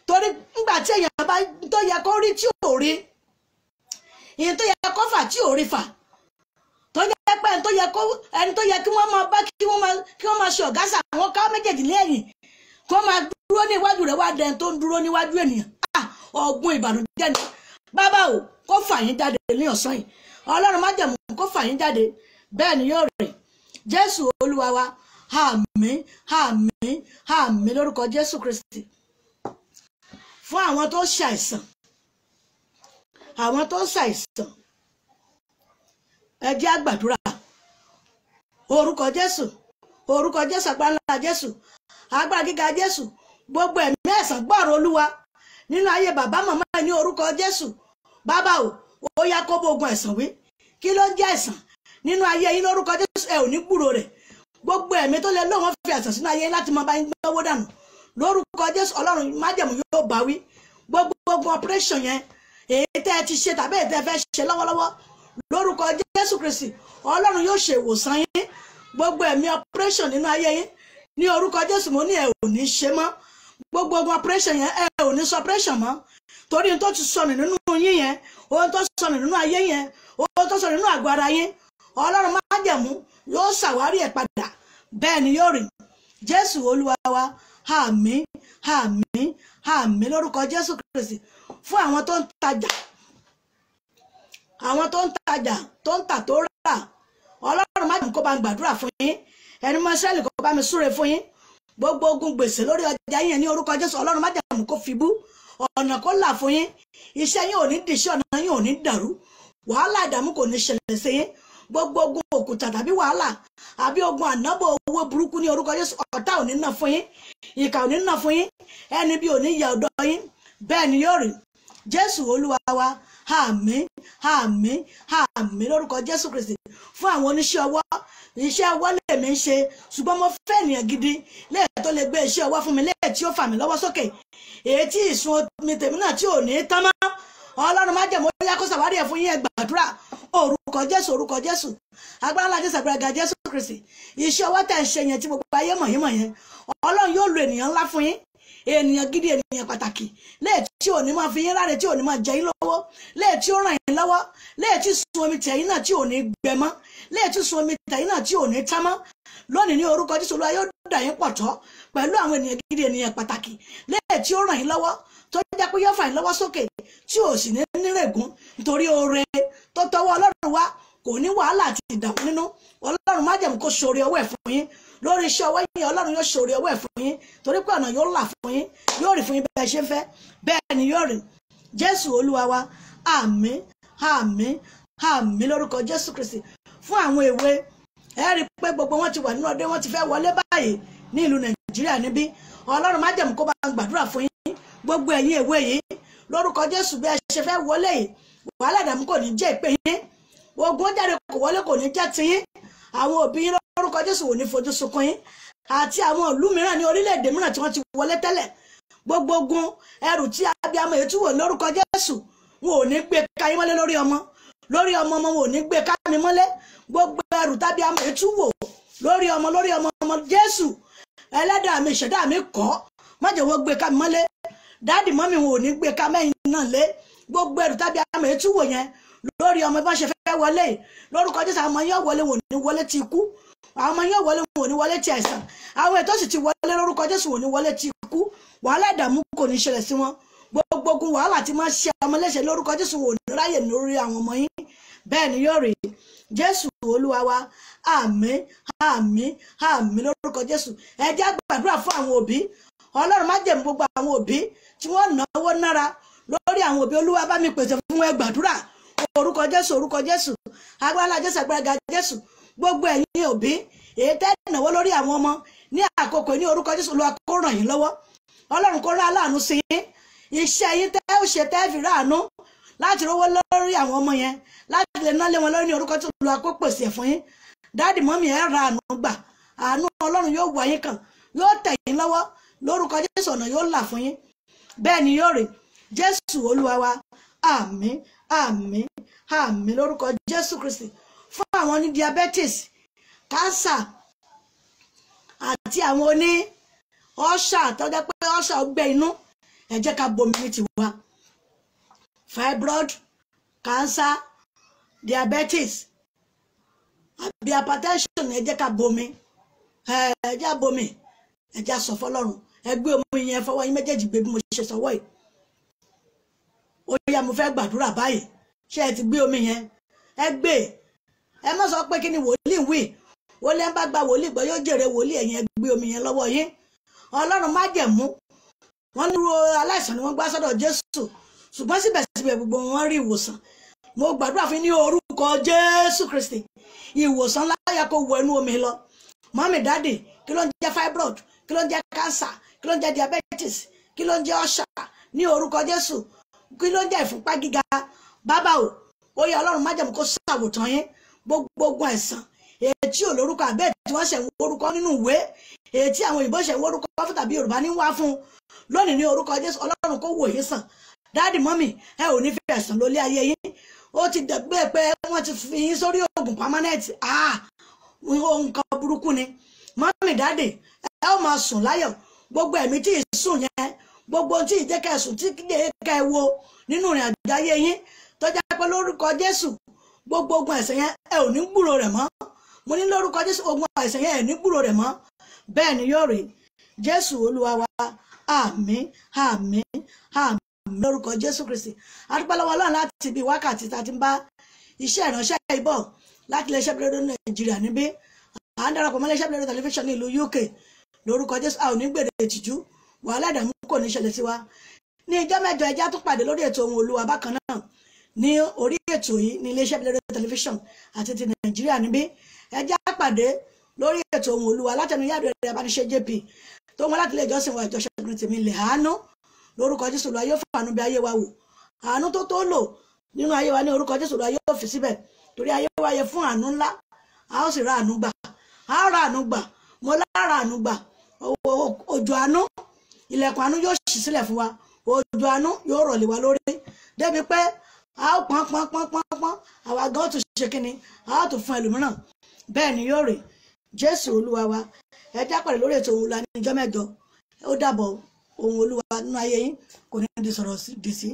torí nígbà tí èèyàn bá tó yẹ kó rí tí ò rí ìyẹn tó yẹ kó fà tí ò rí fà tó yẹ pé ẹni tó yẹ kí wọ́n máa bá kí wọ́n máa ṣe ọ̀gá sàwọn ká méjèèjì lẹ́yìn kó máa dúró níwájú rẹ̀ wá dẹni tó ń dúró níwájú ènìyàn ọ̀gbìn ìbànújẹ́ ni bàbá o kó fà yín jáde ní ọ̀sán yìí Ọlọ́run má jẹ̀mú kó fà yín jáde bẹ́ẹ̀ ni yóò rè Jésù Olúwa wa àmín àmín àmín lórúkọ Jésù Kristi fún àwọn tó ṣàìsàn ẹ jẹ́ á gbàdúrà orúkọ Jésù agbára ńlá Jésù agbára gíga Jésù gbogbo ẹ̀mí ẹ̀sán gbọ́rọ̀ Olúwa nínú ayé bàbá màmá ẹ̀ ní orúkọ Jésù bàbá o ó yá kó bógun ẹ̀sán wí kí ló ń jẹ́ ẹ̀sán nínú ayé yín lórúkọ Jésù ẹ ò ní gbúrò rẹ̀ gbogbo ẹ̀mí tó lè lóun fi ẹ̀sán sínú ayé yín láti máa bá yín gbówó dànù lórúkọ Jésù Ọlọ́run májẹ̀mú yóò bá wí gbogbo operation yẹn èyí tẹ́ ẹ ti ṣe tàbí èyí tẹ́ ẹ fẹ́ ṣe lọ́wọ́lọ́wọ́ lórúkọ Jésù Kristi Ọlọ́run yóò ṣe ìwòsàn yín gbogbo ẹ̀mí operation nínú ayé yín ní orúkọ Jésù mo ní ẹ ò ní ṣe mọ́ gbogbo operation yẹn ẹ ò ní sọ operation mọ́ torí ohun tó ti sọnù nínú yín yẹn ohun tó sọnù nínú ayé yẹn ohun tó sọnù nínú àgọ́ ara yín Ọlọ́run májẹ̀mú yóò ṣàwárí ẹ̀ padà bẹ́ẹ̀ ni yóò rí Jésù Olúwa wa àmín àmín àmín lórúkọ Jésù Kristi fún àwọn tó ń tajà tó ń tà tó rà Ọlọ́run májẹ̀mú kó bá ń gbàdúrà fún yín ẹni mọ́ Ísírẹ́lì kó bá mi súre fún yín gbogbo ogun gbèsè lórí ọjà yín ní orúkọ Jésù Ọlọ́run májẹ̀mú kó fi bú ọ̀nà kó là fún yín iṣẹ́ yín ò ní dìṣẹ́ ọ̀nà yín ò ní dàrú wàhálà ìdààmú kò ní ṣẹlẹ̀ sí yín gbogbo ogun òkúta tàbí wàhálà àbí ogun ànábọ̀ owó burúkú ní orúkọ Jésù ọ̀tá ò ní ná fún yín ìkà ò ní ná fún yín ẹni bí ò ní yà ọ̀dọ̀ yín bẹ́ẹ̀ ni yóò rí Jésù Olúwa wa àmín àmín àmín lórúkọ Jésù Kristi fún àwọn oníṣẹ́ ọwọ́ iṣẹ́ ọwọ́ lèmi ń ṣe ṣùgbọ́n mo fẹ́ ènìyàn gidi lẹ́yìn tó lè gbé iṣẹ́ ọwọ́ fún mi lẹ́yìn tí ó fà mí lọ́wọ́ sókè èyí tí ìsun mi tèmi náà tí ò ní tán mọ́ Ọlọ́run má jẹ̀mú ó yá kó ṣàwárí ẹ̀ fún yín ẹ gbàdúrà orúkọ Jésù agbára ńlá Jésù agbára ga Jésù Kristi iṣẹ́ ọwọ́ tẹ̀ ń ṣe yẹn tí gbogbo ayé mọ̀ yẹn Ọlọ́run yóò lo ènìyàn ńlá fún yín ènìyàn gidi ènìyàn pàtàkì lẹ́yìn tí ò ní máa fi yín láre tí ò ní máa jẹ yín lọ́wọ́ lẹ́yìn tí ó ràn yín lọ́wọ́ lẹ́yìn tí sun omi tẹ̀yìn náà tí ò ní gbẹ mọ́ lẹ́yìn tí sun omi tẹ̀yìn náà tí ò ní tá mọ́ lónìí ní orúkọ Jésù Olúwa yóò dà yín pọ̀ tọ́ pẹ̀lú àwọn ènìyàn gidi ènìyàn pàtàkì lẹ́yìn tí ó ràn yín lọ́wọ́ tó jẹ́ pé yóò fà yín lọ́wọ́ sókè tí ò sì ní nírègùn nítorí oore tó tọwọ́ Ọlọ́run wá kò ní wàhálà àti ìdààmú nínú Ọlọ́run májẹ̀mú kó ṣoore ọwọ́ ẹ̀ fún yín lórí iṣẹ́ ọwọ́ yín Ọlọ́run yóò ṣoore ọwọ́ ẹ̀ fún yín torí pé ọ̀nà yóò là fún yín yóò rí fún yín bẹ́ẹ̀ ṣe ń fẹ́ bẹ́ẹ̀ ni yóò rí Jésù Olúwa wa àmín àmín àmín lórúkọ Jésù Kristi fún àwọn èwe ẹ rí pé gbogbo wọn ti wà nínú ọdẹ wọn ti fẹ́ wọlé báyìí ní ìlú Nàìjíríà níbí Ọlọ́run májẹ̀mú kó bá ń gbàdúrà fún yín gbogbo ẹ̀yin èwe yìí lórúkọ Jésù bí ẹ ṣe fẹ́ wọlé yìí wàhálà ìdààmú kò ní jẹ́ ìpè yín ogun jáde kò wọlé kò ní jẹ́ tiyín àwọn òbí yín lórúkọ Jésù ò ní fojú sunkún yín àti àwọn ìlú mìíràn ní orílẹ̀-èdè mìíràn tí wọ́n ti wọlé tẹ́lẹ̀ gbogbo ogun ẹrù tí abiyamọ ètò wò lórúkọ Jésù wọn ò ní gbé ká yín mọ́lé lórí ọmọ wọn ò ní gbé ká mi mọ́lé gbogbo ẹrù tábíamọ ètò wò lórí ọmọ Jésù ẹlẹ́dàá mi ìṣẹ̀dá mi kọ́ má jẹ́ wọ́n gbé ká mi mọ́lé dáàdì mọ́mì wọn ò ní gbé ká mẹ́yìn náà lé gbogbo ẹrù tábíamọ ètò wò yẹn lórí ọmọ bá ṣe fẹ́ wọlé lórúkọ Jésù àwọn ọmọ yóò wọlé wọn ò ní wọlé ti ikú àwọn ọmọ yóò wọlé wọn ò ní wọlé ti àìsàn àwọn ètò sì ti wọlé lórúkọ Jésù wọn ò ní wọlé ti ikú wàhálà ìdààmú kò ní ṣẹlẹ̀ sí wọn gbogbo ogun wàhálà tí máa ṣe ọmọ léṣe lórúkọ Jésù wọn ò ní ráyè lórí àwọn ọmọ yín bẹ́ẹ̀ ni yóò rí Jésù Olúwa wa àmín àmín àmín lórúkọ Jésù. Ẹ jẹ́ gbàdúrà fún àwọn òbí. Ọlọ́run má jẹ̀mú gbogbo àwọn òbí tí wọ́n náwó nára lórí àwọn òbí. Olúwa bá mi pèsè fún ẹ gbàdúrà orúkọ Jésù orúkọ Jésù agbára Jésù agbára Jésù. Gbogbo ẹ̀yin òbí èyí tẹ́ náwó lórí àwọn ọmọ ní àkókò ní orúkọ Jésù Olúwa kó ràn yín lọ́wọ́. Ọlọ́run kó rán aláàánú sí yín. Iṣẹ́ yín tẹ́ ó ṣe tẹ́ fi ráàánú láti rówó lórí àwọn ọmọ yẹn láti lè ná lé wọn lórí ní orúkọ Jésù Olúwa kó pèsè fún yín. Dáàdì mọ́mì ẹ̀ ra àánú gbà. Àánú Ọlọ́run yóò wá yín kàn yóò tẹ̀ yín lọ́wọ́ lórúkọ Jésù. Ọ̀nà yóò là fún yín. Bẹ́ẹ̀ ni yóò rí Jésù Olúwa wa àmín àmín àmín lórúkọ Jésù Kristi. Fún àwọn ní diabetes, cancer àti àwọn oní ọ̀ṣà tó jẹ́ pé ọ̀ṣà ọgbẹ́ inú, ẹ jẹ́ ká bomi ní tiwa. Fibroid, cancer, diabetes àbí hypertension, ẹ jẹ́ ká bomi. Ẹ jẹ́ bomi, ẹ jẹ́ sọ fọ́lọ́run. Ẹ gbé omi yẹn fọwọ́ yín méjèèjì gbé bí mo ṣe sọwọ́ yìí. Ó yá mo fẹ́ gbàdúrà báyìí. Ṣé ẹ ti gbé omi yẹn? Ẹ gbé. Ẹ má sọ pé kí ni wòlíì wí. Wòlíì ń bá gba wòlíì gbọ́ yóò jèrè wòlíì. Ẹ̀yin ẹ gbé omi yẹn lọ́wọ́ yín. Ọlọ́run má jẹ̀mú. Wọ́n ní aláìsàn ni wọ́n gbá sọ́dọ̀ Jésù. Ṣùgbọ́n síbẹ̀síbẹ̀ gbogbo wọn rí ìwòsàn. Mo gbàdúrà fún ní orúkọ Jésù Kristi. Ìwòsàn láyà kó wọ inú omi lọ. Mọ́mì dáàdì, kí ló ń jẹ́ fibroid? Kí ló ń jẹ́ cancer? Kí ló ń jẹ́ diabetes? Kí ló ń jẹ́ ọ̀ṣà? Ní orúkọ Jésù. Kí ló ń jẹ́ ìfúnpá gíga? Bàbá o, ó yẹ Ọlọ́run má jẹ̀mú kó ṣàwòtán yín. Gbogbo ogun àìsàn ètí ò lórúkọ àbẹ́ tí wọ́n ṣe ń wórúkọ nínú ìwé, ètí àwọn òyìnbó ṣe ń wórúkọ fún tàbí Yorùbá ní wá fún lónìí ní orúkọ Jésù. Ọlọ́run kó wò yín sàn. Dáàdì mọ́mì ẹ ò ní fi ẹ̀sán lólé ayé yín. Ó ti dẹ̀gbẹ́ pé wọ́n ti fi yín sórí oògùn permanent. Ohun kan burúkú ni. Mọ́mì dáàdì ẹ ó máa sùn láyọ̀. Gbogbo ẹ̀mí tí ì sùn yẹn, gbogbo tí ì jẹ́ ká ẹ sùn tí kì í ká ẹ wo nínú ìrìn àjò ayé yín tó jẹ́ pé lórúkọ Jésù gbogbo ogun àìsàn yẹn ẹ ò ní gbúrò rẹ̀ mọ́. Mo ní lórúkọ Jésù ogun àìsàn yẹn ẹ ní gbúrò rẹ̀ mọ́. Bẹ́ẹ̀ ni yóò rí Jésù Olúwa wa àmín àmín àmín lórúkọ Jésù Kristi. A dúpẹ́ lọ́wọ́ Ọlọ́run láti bí wákàtí tá a ti ń bá iṣẹ́ ìránṣẹ́ ìbọ̀ láti iléeṣẹ́ rédíò Nàìjíríà níbí. À ń darapọ̀ mọ́ iléeṣẹ́ rédíò tẹlifíṣàn ní ìlú UK lórúkọ Jésù. A ò ní gbèrè ìtìjú, wàhálà ìdààmú kò ní ṣẹlẹ̀ sí wa. Ní ìjọ́ mẹ́jọ ẹjá tún pàdé lórí ètò Ohùn Olúwa bákan náà ní orí ètò yìí ní iléeṣẹ́ rédíò tẹlifíṣàn àti ti Nàìjíríà níbí. Ẹjá pàdé lórí ètò Ohùn Olúwa látẹnu Ìyá Àdúrà Abániṣe JP tó wọn láti ilé ìjọsìn wa ìjọ Ṣẹ́gun tèmi lè àánú lórúkọ Jésù. Olúwa yóò fàánú bí ayé wa wò. Àánú tó lò nínú ayé wa ní orúkọ Jésù. Olúwa yóò fi síbẹ̀ torí ayé wa yẹ fún àánú ńlá. A ó sì ra àánú gbà. A ó ra àánú gbà. Mo lára àánú gbà. Òjò àánú, ilẹ̀kùn àánú yóò ṣí sílẹ̀ fún wa. Òjò àánú yóò rọ̀ lé wa lórí débi pé a ó pọ́n àwa gan tún ṣe kíni, a ó tún fún ẹlòmíràn. Bẹ́ẹ̀ ni yóò rí Jésù Olúwa wa. Ẹ já pàdé lórí ètò Ohùn Olúwa ní ìjọ́ mẹ́jọ. Ó dàbọ̀. Ohùn Olúwa nínú ayé yín kò ní di sọ̀rọ̀ dì sí.